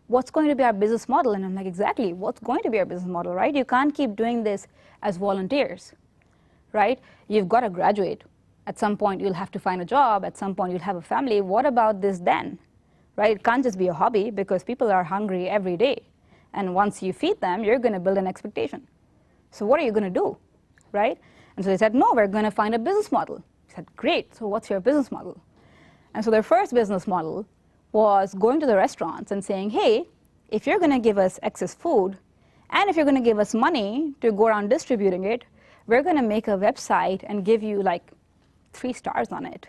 what's going to be our business model? And I'm like, exactly, what's going to be our business model, right? You can't keep doing this as volunteers, right? You've got to graduate. At some point, you'll have to find a job. At some point, you'll have a family. What about this then, right? It can't just be a hobby because people are hungry every day. And once you feed them, you're going to build an expectation. So what are you going to do, right? And so they said, no, we're going to find a business model. I said, great, so what's your business model? And so their first business model was going to the restaurants and saying, hey, if you're going to give us excess food, and if you're going to give us money to go around distributing it, we're going to make a website and give you like 3 stars on it.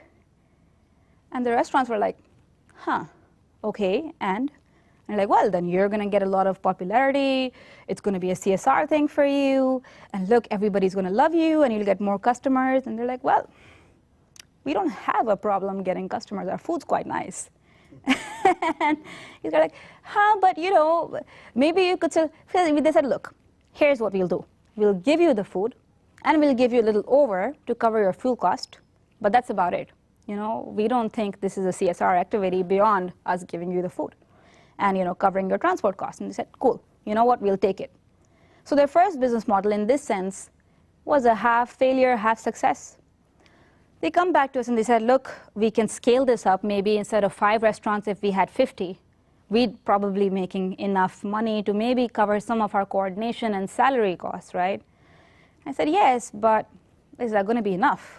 And the restaurants were like, huh, okay, and they're like, well, then you're going to get a lot of popularity, it's going to be a CSR thing for you, and look, everybody's going to love you, and you'll get more customers. And they're like, well, we don't have a problem getting customers, our food's quite nice. And he's like, huh, but maybe you could still, they said, look, here's what we'll do. We'll give you the food, and we'll give you a little over to cover your fuel cost, but that's about it. We don't think this is a CSR activity beyond us giving you the food and, covering your transport costs. And they said, cool, you know what, we'll take it. So their first business model in this sense was a half failure, half success. They come back to us and they said, look, we can scale this up. Maybe instead of 5 restaurants, if we had 50, we'd probably making enough money to maybe cover some of our coordination and salary costs, right? I said, yes, but is that going to be enough?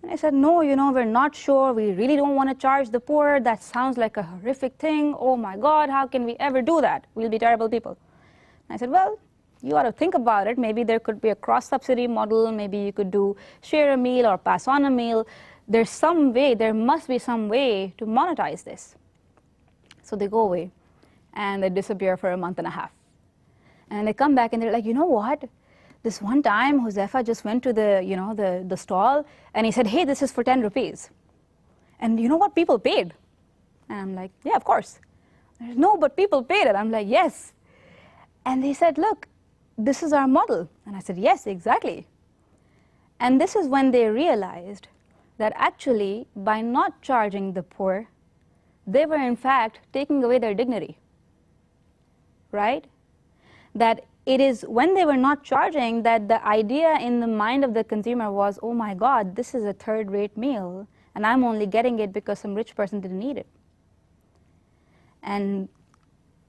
And I said, no, we're not sure. We really don't want to charge the poor. That sounds like a horrific thing. Oh my God, how can we ever do that? We'll be terrible people. And I said, well, you ought to think about it. Maybe there could be a cross-subsidy model. Maybe you could do share a meal or pass on a meal. There's some way, there must be some way to monetize this. So they go away and they disappear for a month and a half. And they come back and they're like, you know what? This one time, Josefa just went to the stall, and he said, hey, this is for 10 rupees. And you know what? People paid. And I'm like, yeah, of course. No, but people paid it. I'm like, yes. And they said, look, this is our model. And I said, yes, exactly. And this is when they realized that actually, by not charging the poor, they were in fact taking away their dignity, right? That it is when they were not charging that the idea in the mind of the consumer was, oh my God, this is a third-rate meal, and I'm only getting it because some rich person didn't eat it. And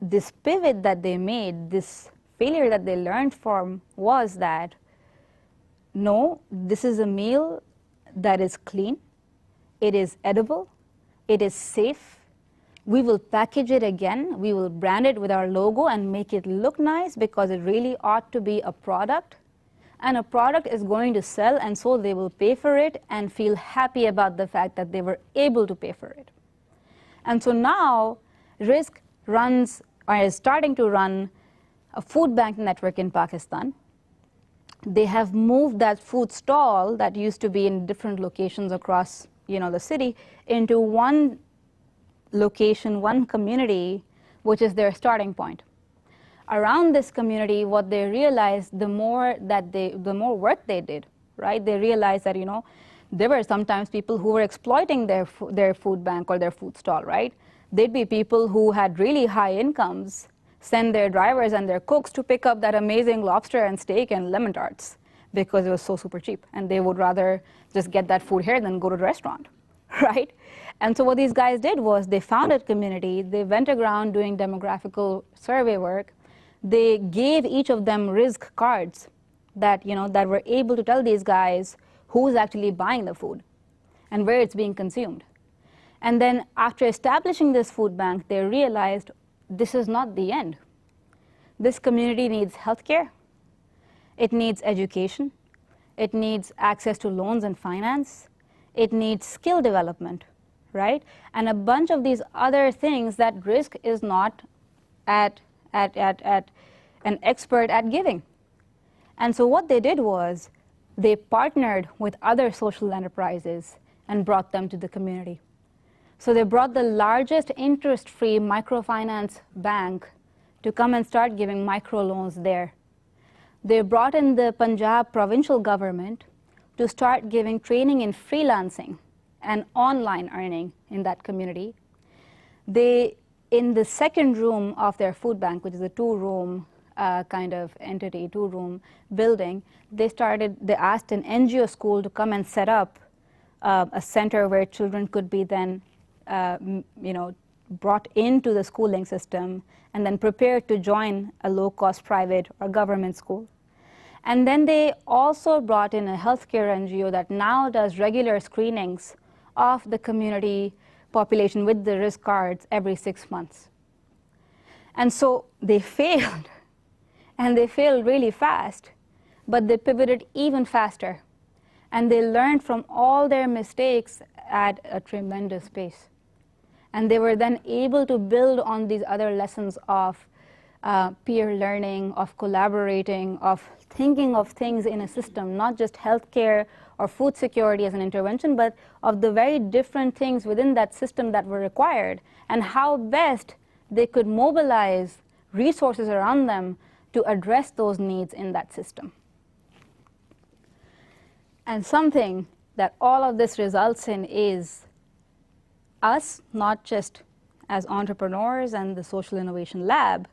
this pivot that they made, this failure that they learned from, was that, no, this is a meal that is clean, it is edible, it is safe. We will package it again, we will brand it with our logo and make it look nice because it really ought to be a product. And a product is going to sell, and so they will pay for it and feel happy about the fact that they were able to pay for it. And so now, Rizq runs, or is starting to run, a food bank network in Pakistan. They have moved that food stall that used to be in different locations across the city into one location, one community, which is their starting point. Around this community, what they realized, the more work they did, right? They realized that there were sometimes people who were exploiting their food bank or their food stall, right? They'd be people who had really high incomes send their drivers and their cooks to pick up that amazing lobster and steak and lemon tarts because it was so super cheap, and they would rather just get that food here than go to the restaurant, right? And so what these guys did was they founded community, they went around doing demographical survey work, they gave each of them Rizq cards that that were able to tell these guys who's actually buying the food and where it's being consumed. And then after establishing this food bank, they realized this is not the end. This community needs healthcare, it needs education, it needs access to loans and finance, it needs skill development, right? And a bunch of these other things that Rizq is not at an expert at giving. And so what they did was they partnered with other social enterprises and brought them to the community. So they brought the largest interest-free microfinance bank to come and start giving microloans there. They brought in the Punjab provincial government to start giving training in freelancing and online earning in that community. They, in the second room of their food bank, which is a two-room kind of entity, two-room building, they asked an NGO school to come and set up a center where children could be then brought into the schooling system and then prepared to join a low-cost private or government school. And then they also brought in a healthcare NGO that now does regular screenings of the community population with the Rizq cards every 6 months. And so they failed, and they failed really fast, but they pivoted even faster. And they learned from all their mistakes at a tremendous pace. And they were then able to build on these other lessons of peer learning, of collaborating, of thinking of things in a system, not just healthcare or food security as an intervention, but of the very different things within that system that were required, and how best they could mobilize resources around them to address those needs in that system. And something that all of this results in is us, not just as entrepreneurs and the Social Innovation Lab,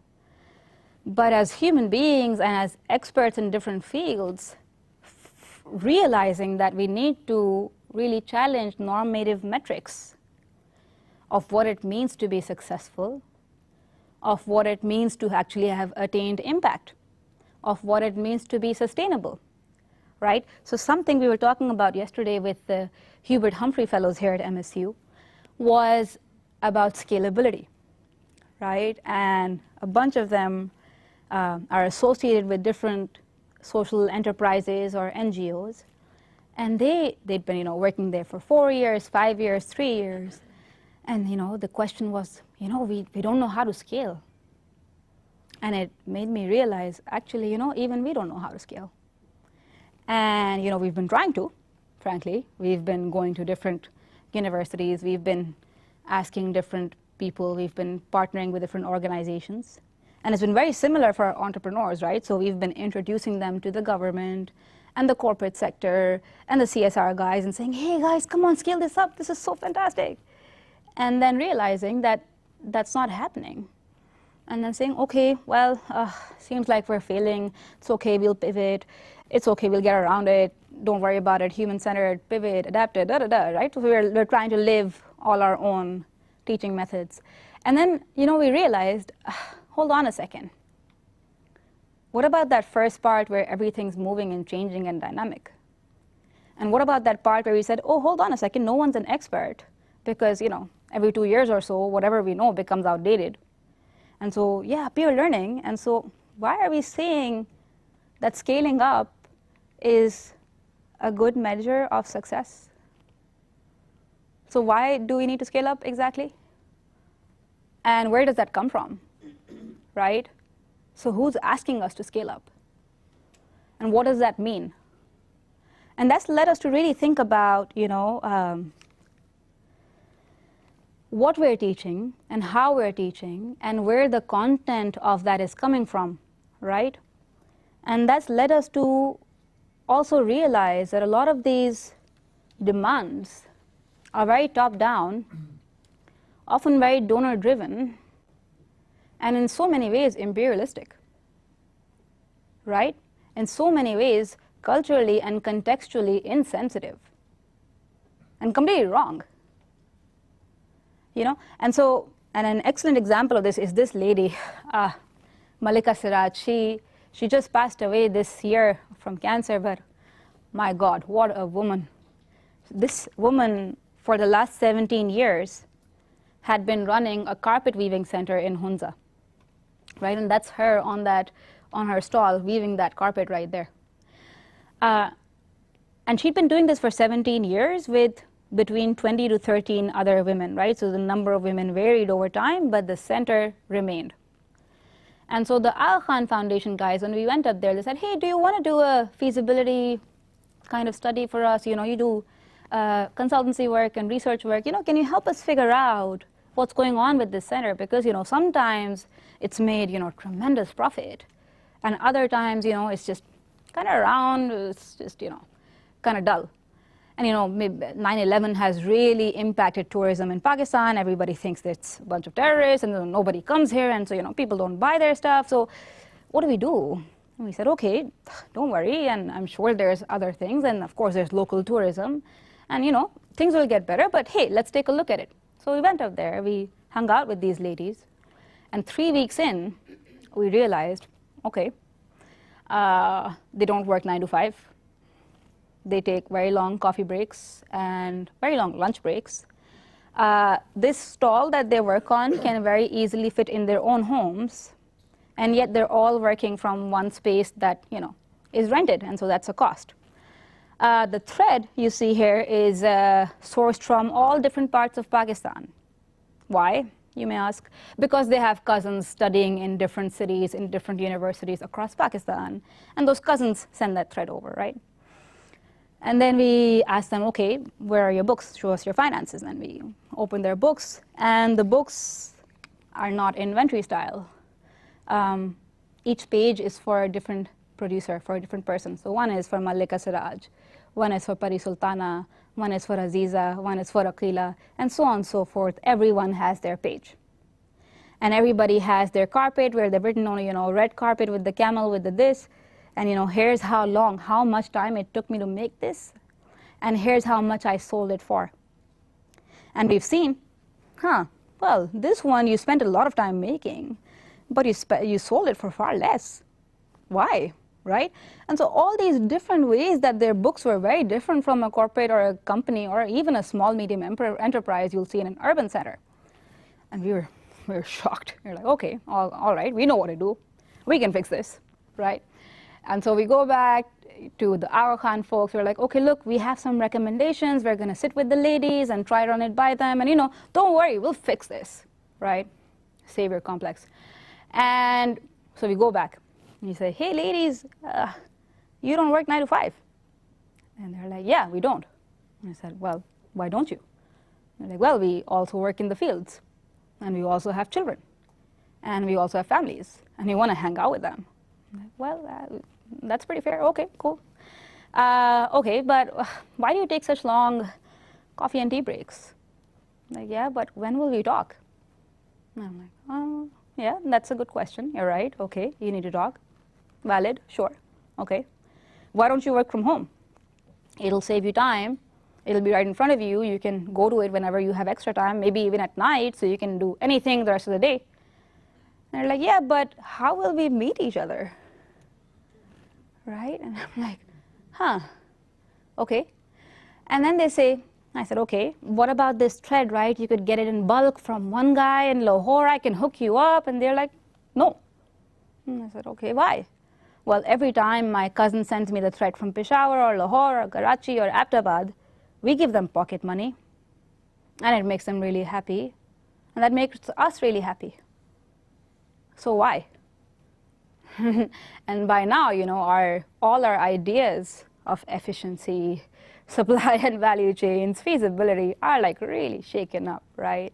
but as human beings and as experts in different fields, realizing that we need to really challenge normative metrics of what it means to be successful, of what it means to actually have attained impact, of what it means to be sustainable, right? So something we were talking about yesterday with the Hubert Humphrey Fellows here at MSU was about scalability, right? And a bunch of them are associated with different social enterprises or NGOs, and they'd been working there for 4 years, 5 years, 3 years, and the question was, we don't know how to scale. And it made me realize, actually, even we don't know how to scale. And we've been trying to, frankly. We've been going to different universities. We've been asking different people. We've been partnering with different organizations. And it's been very similar for our entrepreneurs, right? So we've been introducing them to the government and the corporate sector and the CSR guys and saying, hey guys, come on, scale this up. This is so fantastic. And then realizing that that's not happening. And then saying, okay, well, seems like we're failing. It's okay, we'll pivot. It's okay, we'll get around it. Don't worry about it. Human-centered, pivot, adapted, right? So we're trying to live all our own teaching methods. And then, we realized, hold on a second. What about that first part where everything's moving and changing and dynamic? And what about that part where we said, oh, hold on a second, no one's an expert because, every 2 years or so, whatever we know becomes outdated. And so, yeah, peer learning. And so why are we saying that scaling up is a good measure of success? So why do we need to scale up exactly? And where does that come from, right? So who's asking us to scale up? And what does that mean? And that's led us to really think about, what we're teaching and how we're teaching and where the content of that is coming from, right? And that's led us to also realize that a lot of these demands are very top-down, often very donor-driven, and in so many ways imperialistic, right? In so many ways culturally and contextually insensitive and completely wrong. And so, and an excellent example of this is this lady, Malika Siraj. She just passed away this year from cancer, but my God, what a woman. This woman, for the last 17 years, had been running a carpet weaving center in Hunza, right? And that's her on her stall, weaving that carpet right there. And she'd been doing this for 17 years with between 20 to 13 other women, right? So the number of women varied over time, but the center remained. And so the Al Khan Foundation guys, when we went up there, they said, hey, do you want to do a feasibility kind of study for us? You do consultancy work and research work. Can you help us figure out what's going on with this center? Because, sometimes it's made, tremendous profit. And other times, it's just kind of around, it's just, kind of dull. And 9/11 has really impacted tourism in Pakistan. Everybody thinks it's a bunch of terrorists, and nobody comes here, and so people don't buy their stuff. So what do? And we said, okay, don't worry, and I'm sure there's other things, and of course there's local tourism, and things will get better. But hey, let's take a look at it. So we went up there, we hung out with these ladies, and 3 weeks in, we realized, okay, they don't work 9 to 5. They take very long coffee breaks and very long lunch breaks. This stall that they work on can very easily fit in their own homes, and yet they're all working from one space that is rented, and so that's a cost. The thread you see here is sourced from all different parts of Pakistan. Why, you may ask? Because they have cousins studying in different cities, in different universities across Pakistan, and those cousins send that thread over, right? And then we asked them, okay, where are your books? Show us your finances. And we open their books, and the books are not inventory style. Each page is for a different producer, for a different person. So one is for Malika Siraj, one is for Pari Sultana, one is for Aziza, one is for Aqila, and so on and so forth. Everyone has their page. And everybody has their carpet where they've written on, red carpet with the camel, with the this. And here's how much time it took me to make this, and here's how much I sold it for. And we've seen, well, this one you spent a lot of time making, but you sold it for far less. Why, right? And so all these different ways that their books were very different from a corporate or a company or even a small medium enterprise you'll see in an urban center. And we were shocked. We're like, okay, all right, we know what to do. We can fix this, right? And so we go back to the Al Khan folks. We're like, okay, look, we have some recommendations. We're going to sit with the ladies and try to run it by them. And, don't worry, we'll fix this, right? Savior complex. And so we go back. And you say, hey, ladies, you don't work 9 to 5. And they're like, yeah, we don't. And I said, well, why don't you? They're like, well, we also work in the fields, and we also have children, and we also have families, and we want to hang out with them. I'm like, well, that's pretty fair. Okay, cool. Okay, but why do you take such long coffee and tea breaks? I'm like, yeah, but when will we talk? And I'm like, oh, yeah, that's a good question. You're right. Okay, you need to talk. Valid, sure. Okay. Why don't you work from home? It'll save you time. It'll be right in front of you. You can go to it whenever you have extra time, maybe even at night, so you can do anything the rest of the day. And they're like, yeah, but how will we meet each other? Right? And I'm like, huh, okay. And then they say, I said, okay, what about this thread, right? You could get it in bulk from one guy in Lahore. I can hook you up. And they're like, no. And I said, okay, why? Well, every time my cousin sends me the thread from Peshawar or Lahore or Karachi or Ahmedabad, we give them pocket money. And it makes them really happy. And that makes us really happy. So why? And by now, you know, all our ideas of efficiency, supply and value chains, feasibility are like really shaken up, right?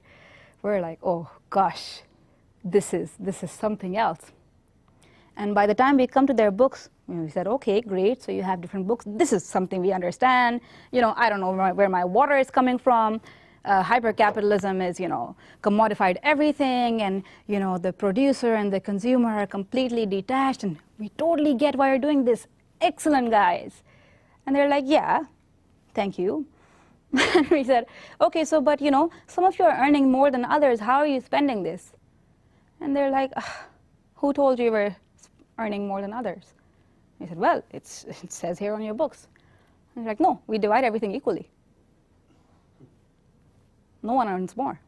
We're like, oh gosh, this is something else. And by the time we come to their books, we said, okay, great, so you have different books. This is something we understand. You know, I don't know where my water is coming from. Hypercapitalism is, you know, commodified everything, and, you know, the producer and the consumer are completely detached, and we totally get why you're doing this. Excellent, guys. And they're like, yeah, thank you. And we said, okay, so, but, you know, some of you are earning more than others. How are you spending this? And they're like, who told you we're earning more than others? I said, well, it says here on your books. And they're like, no, we divide everything equally. No one earns more.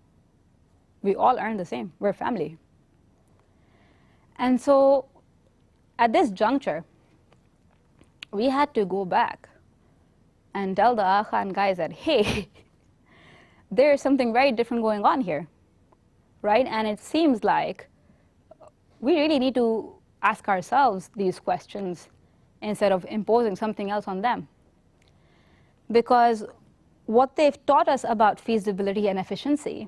We all earn the same. We're family. And so at this juncture, we had to go back and tell the Akhan guys that, hey, there's something very different going on here, right? And it seems like we really need to ask ourselves these questions instead of imposing something else on them. Because what they've taught us about feasibility and efficiency,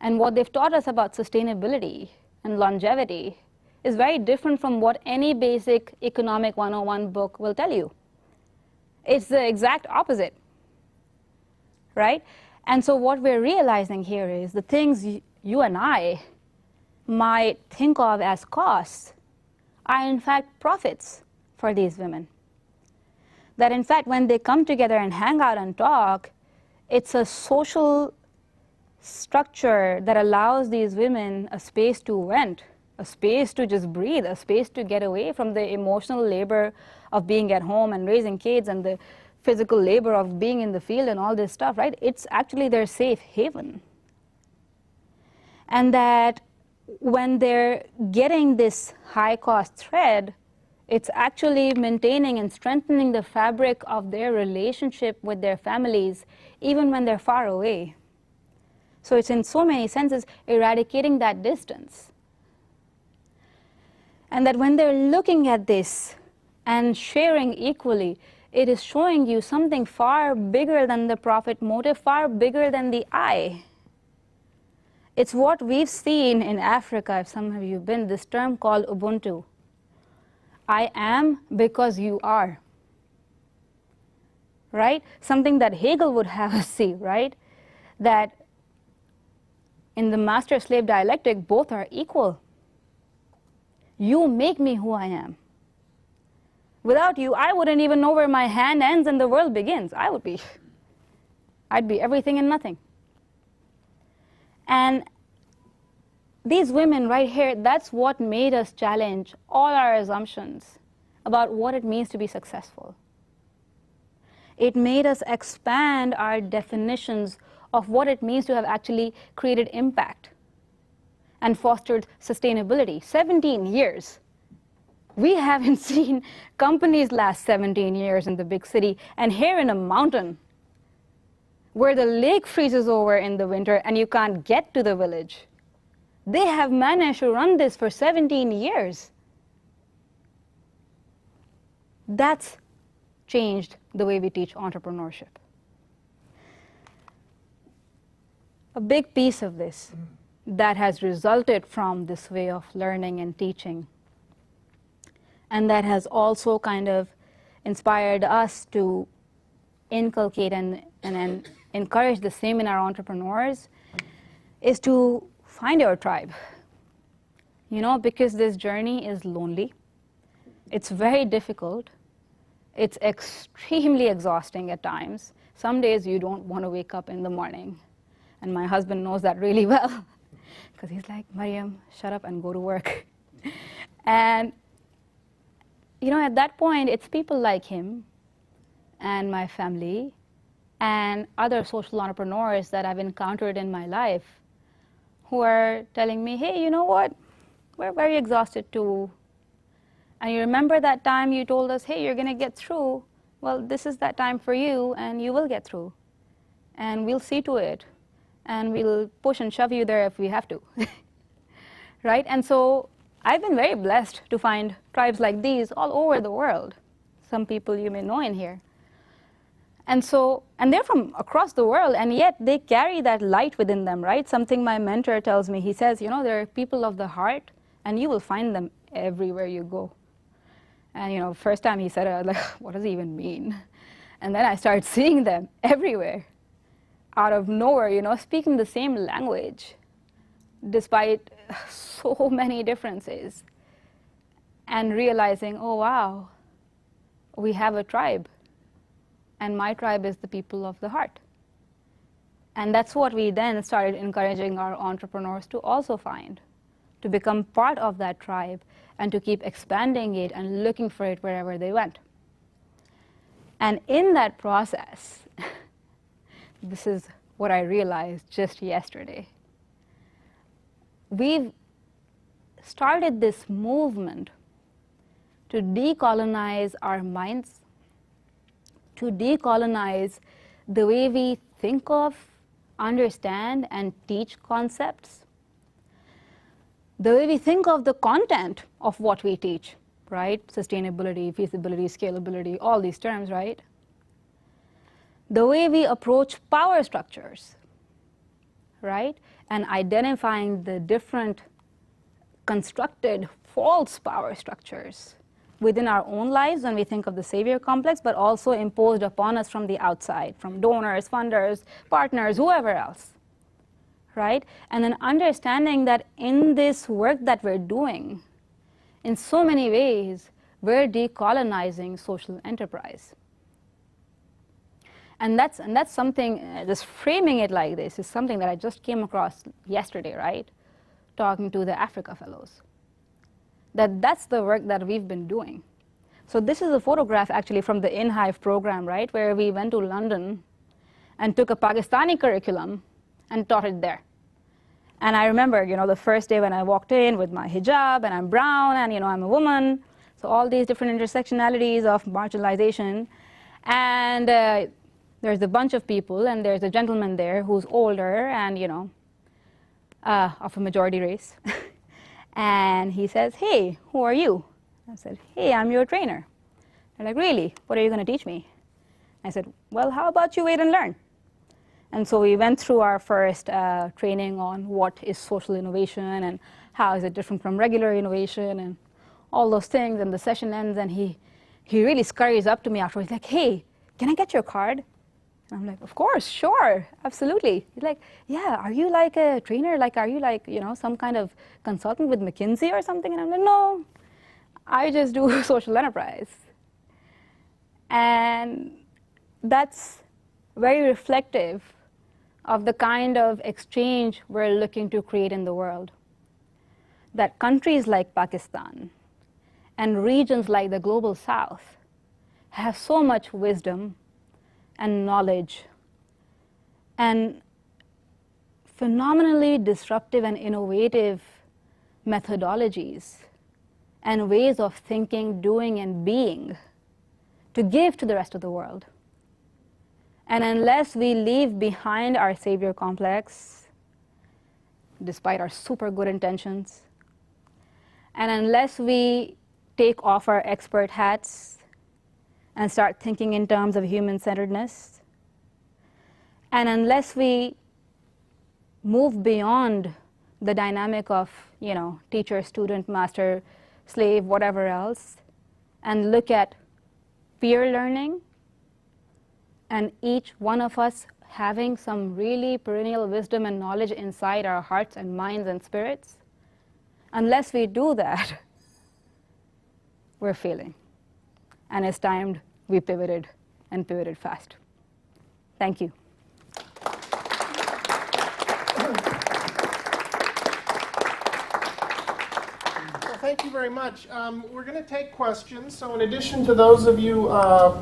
and what they've taught us about sustainability and longevity, is very different from what any basic economic 101 book will tell you. It's the exact opposite, right? And so what we're realizing here is the things you and I might think of as costs are in fact profits for these women. That in fact, when they come together and hang out and talk, it's a social structure that allows these women a space to vent, a space to just breathe, a space to get away from the emotional labor of being at home and raising kids and the physical labor of being in the field and all this stuff, right? It's actually their safe haven. And that when they're getting this high-cost thread, it's actually maintaining and strengthening the fabric of their relationship with their families, even when they're far away. So it's in so many senses eradicating that distance. And that when they're looking at this and sharing equally, it is showing you something far bigger than the profit motive, far bigger than the I. It's what we've seen in Africa, if some of you have been, this term called Ubuntu. I am because you are, right? Something that Hegel would have us see, right? That in the master-slave dialectic, both are equal. You make me who I am. Without you, I wouldn't even know where my hand ends and the world begins. I'd be everything and nothing. And these women right here, that's what made us challenge all our assumptions about what it means to be successful. It made us expand our definitions of what it means to have actually created impact and fostered sustainability. 17 years. We haven't seen companies last 17 years in the big city, and here in a mountain where the lake freezes over in the winter and you can't get to the village. They have managed to run this for 17 years. That's changed the way we teach entrepreneurship. A big piece of this that has resulted from this way of learning and teaching, and that has also kind of inspired us to inculcate and encourage the same in our entrepreneurs, is to find your tribe. You know, because this journey is lonely, it's very difficult, it's extremely exhausting at times. Some days you don't want to wake up in the morning. And my husband knows that really well, because he's like, Maryam, shut up and go to work. And, you know, at that point, it's people like him and my family and other social entrepreneurs that I've encountered in my life who are telling me, hey, you know what? We're very exhausted too. And you remember that time you told us, hey, you're going to get through. Well, this is that time for you, and you will get through. And we'll see to it. And we'll push and shove you there if we have to, right? And so I've been very blessed to find tribes like these all over the world. Some people you may know in here. And they're from across the world, and yet they carry that light within them, right? Something my mentor tells me, he says, you know, there are people of the heart, and you will find them everywhere you go. And, you know, first time he said it, I was like, what does it even mean? And then I started seeing them everywhere. Out of nowhere, you know, speaking the same language, despite so many differences, and realizing, oh wow, we have a tribe, and my tribe is the people of the heart. And that's what we then started encouraging our entrepreneurs to also find, to become part of that tribe, and to keep expanding it and looking for it wherever they went. And in that process, this is what I realized just yesterday. We've started this movement to decolonize our minds, to decolonize the way we think of, understand, and teach concepts, the way we think of the content of what we teach, right? Sustainability, feasibility, scalability, all these terms, right? The way we approach power structures, right? And identifying the different constructed false power structures within our own lives when we think of the savior complex, but also imposed upon us from the outside, from donors, funders, partners, whoever else, right? And then understanding that in this work that we're doing, in so many ways, we're decolonizing social enterprise. And that's something, just framing it like this is something that I just came across yesterday, right? Talking to the Africa Fellows. That's the work that we've been doing. So this is a photograph actually from the InnHive program, right? Where we went to London and took a Pakistani curriculum and taught it there. And I remember, you know, the first day when I walked in with my hijab, and I'm brown, and, you know, I'm a woman. So all these different intersectionalities of marginalization. And there's a bunch of people, and there's a gentleman there who's older and, you know, of a majority race. And he says, hey, who are you? I said, hey, I'm your trainer. They're like, really? What are you going to teach me? I said, well, how about you wait and learn? And so we went through our first training on what is social innovation and how is it different from regular innovation and all those things. And the session ends, and he really scurries up to me afterwards. He's like, hey, can I get your card? And I'm like, of course, sure, absolutely. He's like, yeah, are you like a trainer? Like, are you like, you know, some kind of consultant with McKinsey or something? And I'm like, no, I just do social enterprise. And that's very reflective of the kind of exchange we're looking to create in the world. That countries like Pakistan and regions like the Global South have so much wisdom and knowledge and phenomenally disruptive and innovative methodologies and ways of thinking, doing, and being to give to the rest of the world. And unless we leave behind our savior complex, despite our super good intentions, and unless we take off our expert hats and start thinking in terms of human-centeredness. And unless we move beyond the dynamic of, teacher, student, master, slave, whatever else, and look at peer learning, and each one of us having some really perennial wisdom and knowledge inside our hearts and minds and spirits, unless we do that, we're failing. And it's time we pivoted, and pivoted fast. Thank you. Thank you very much. We're going to take questions. So in addition to those of you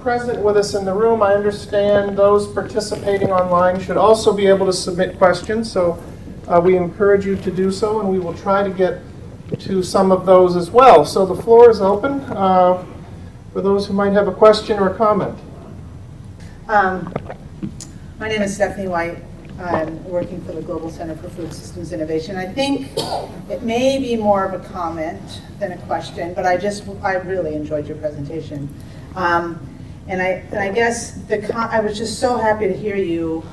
present with us in the room, I understand those participating online should also be able to submit questions. So we encourage you to do so, and we will try to get to some of those as well. So the floor is open for those who might have a question or a comment. My name is Stephanie White. I'm working for the Global Center for Food Systems Innovation. I think it may be more of a comment than a question, but I really enjoyed your presentation. And I guess I was just so happy to hear you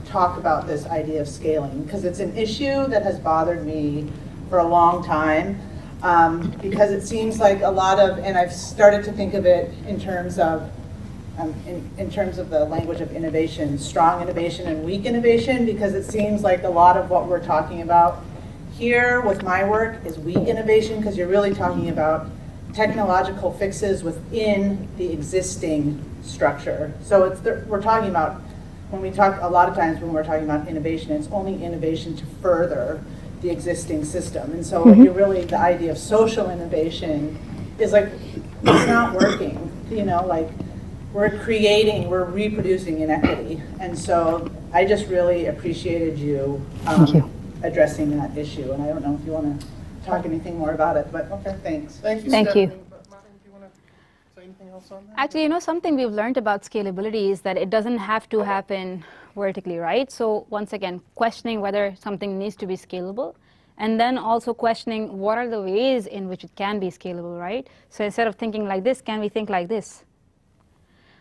talk about this idea of scaling, because it's an issue that has bothered me for a long time, because it seems like a lot of, and I've started to think of it in terms of the language of innovation, strong innovation and weak innovation, because it seems like a lot of what we're talking about here with my work is weak innovation, because you're really talking about technological fixes within the existing structure. So we're talking about, when we talk, a lot of times when we're talking about innovation, it's only innovation to further the existing system. And so you're really, the idea of social innovation is like, it's not working, like, we're reproducing inequity. And so I just really appreciated you, addressing that issue. And I don't know if you want to talk anything more about it, but okay, thanks. Thank you, Thank Stephanie. you. Maryam, do you want to say anything else on that? Actually, something we've learned about scalability is that it doesn't have to happen vertically, right? So once again, questioning whether something needs to be scalable, and then also questioning what are the ways in which it can be scalable, right? So instead of thinking like this, can we think like this?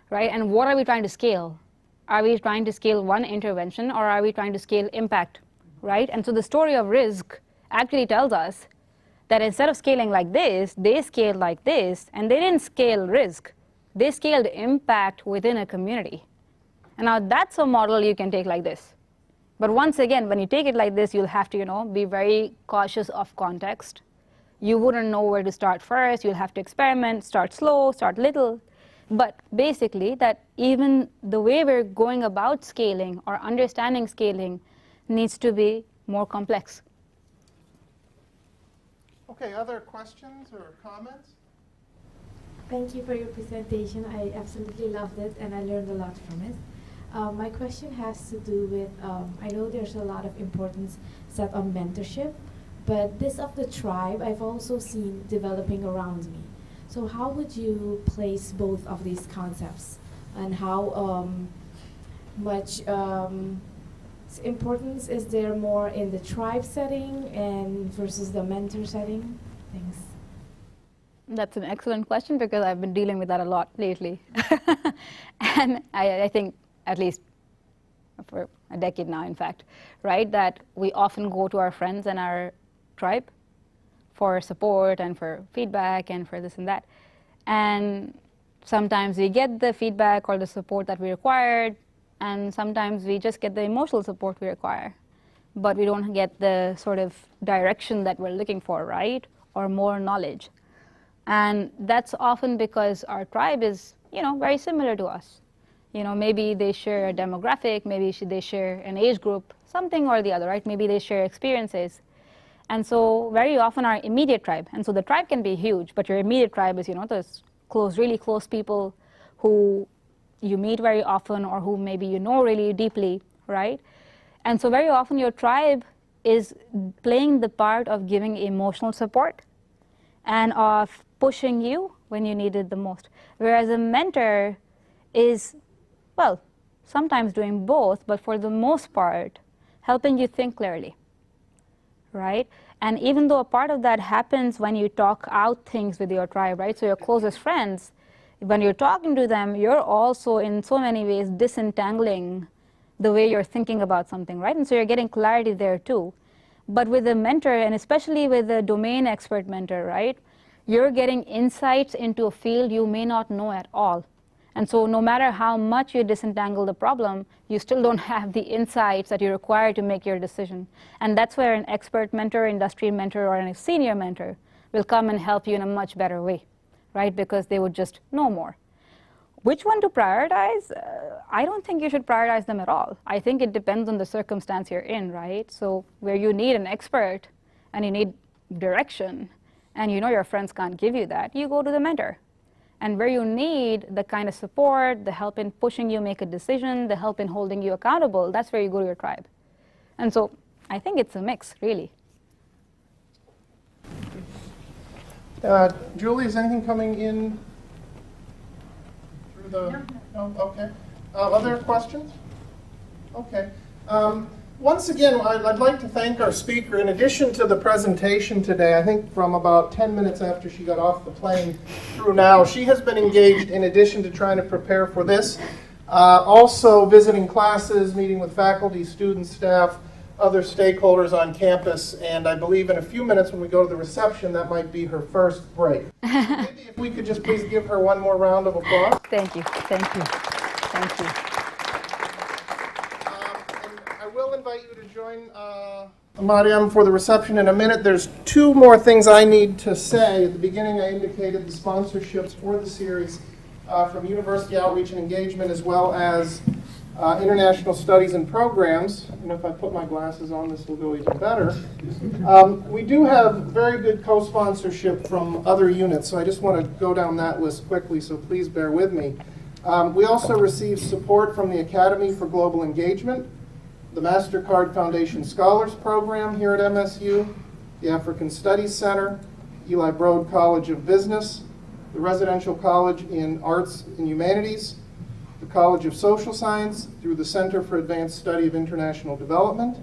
Right? And what are we trying to scale? Are we trying to scale one intervention, or are we trying to scale impact, right? And so the story of risk actually tells us that instead of scaling like this, they scaled like this, and they didn't scale risk. They scaled impact within a community. And now that's a model you can take like this. But once again, when you take it like this, you'll have to, be very cautious of context. You wouldn't know where to start first. You'll have to experiment, start slow, start little. But basically, that even the way we're going about scaling or understanding scaling needs to be more complex. Okay, other questions or comments? Thank you for your presentation. I absolutely loved it, and I learned a lot from it. My question has to do with, I know there's a lot of importance set on mentorship, but this of the tribe I've also seen developing around me. So how would you place both of these concepts, and how much importance is there more in the tribe setting and versus the mentor setting? Thanks. That's an excellent question, because I've been dealing with that a lot lately. And I think at least for a decade now, in fact, right, that we often go to our friends and our tribe for support and for feedback and for this and that. And sometimes we get the feedback or the support that we required, and sometimes we just get the emotional support we require. But we don't get the sort of direction that we're looking for, right? Or more knowledge. And that's often because our tribe is, very similar to us. Maybe they share a demographic, maybe they share an age group, something or the other, right? Maybe they share experiences. And so very often our immediate tribe, and so the tribe can be huge, but your immediate tribe is, those close, really close people who you meet very often, or who maybe you know really deeply, right? And so very often your tribe is playing the part of giving emotional support and of pushing you when you need it the most. Whereas a mentor is, well, sometimes doing both, but for the most part, helping you think clearly, right? And even though a part of that happens when you talk out things with your tribe, right? So your closest friends, when you're talking to them, you're also in so many ways disentangling the way you're thinking about something, right? And so you're getting clarity there too. But with a mentor, and especially with a domain expert mentor, right, you're getting insights into a field you may not know at all. And so no matter how much you disentangle the problem, you still don't have the insights that you require to make your decision. And that's where an expert mentor, industry mentor, or a senior mentor will come and help you in a much better way, right? Because they would just know more. Which one to prioritize? I don't think you should prioritize them at all. I think it depends on the circumstance you're in, right? So where you need an expert and you need direction, and you know your friends can't give you that, you go to the mentor. And where you need the kind of support, the help in pushing you make a decision, the help in holding you accountable, that's where you go to your tribe. And so I think it's a mix, really. Julie, is anything coming in through the? No? Okay. Other questions? Okay. Once again, I'd like to thank our speaker. In addition to the presentation today, I think from about 10 minutes after she got off the plane through now, she has been engaged in addition to trying to prepare for this, also visiting classes, meeting with faculty, students, staff, other stakeholders on campus, and I believe in a few minutes when we go to the reception, that might be her first break. Maybe if we could just please give her one more round of applause. Thank you, thank you, thank you. And I will invite you to join Maryam for the reception in a minute. There's two more things I need to say. At the beginning, I indicated the sponsorships for the series from University Outreach and Engagement, as well as International Studies and Programs. And if I put my glasses on, this will go even better. We do have very good co-sponsorship from other units, so I just want to go down that list quickly, so please bear with me. We also receive support from the Academy for Global Engagement, the MasterCard Foundation Scholars Program here at MSU, the African Studies Center, Eli Broad College of Business, the Residential College in Arts and Humanities, the College of Social Science through the Center for Advanced Study of International Development,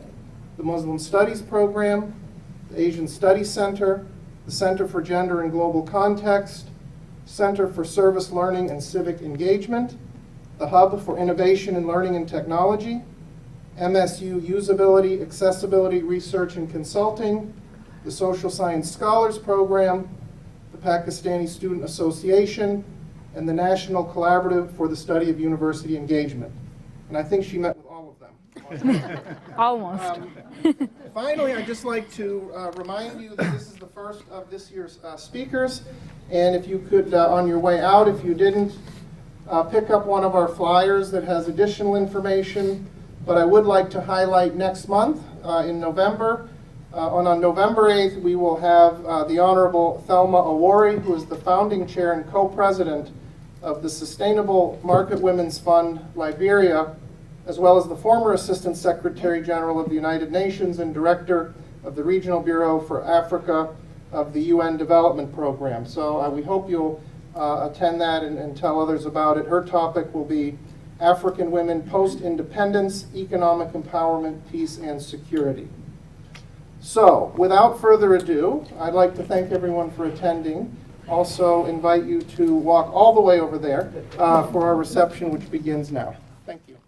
the Muslim Studies Program, the Asian Studies Center, the Center for Gender and Global Context, Center for Service Learning and Civic Engagement, the Hub for Innovation in Learning and Technology, MSU Usability, Accessibility, Research and Consulting, the Social Science Scholars Program, the Pakistani Student Association, and the National Collaborative for the Study of University Engagement. And I think she met with all of them. Almost. Finally, I'd just like to remind you that this is the first of this year's speakers. And if you could, on your way out, if you didn't, pick up one of our flyers that has additional information. But I would like to highlight next month, in November, on November 8th, we will have the Honorable Thelma Awori, who is the founding chair and co-president of the Sustainable Market Women's Fund, Liberia, as well as the former Assistant Secretary General of the United Nations and Director of the Regional Bureau for Africa of the UN Development Program. So we hope you'll attend that and tell others about it. Her topic will be African Women Post-Independence, Economic Empowerment, Peace, and Security. So, without further ado, I'd like to thank everyone for attending. Also invite you to walk all the way over there for our reception, which begins now. Thank you.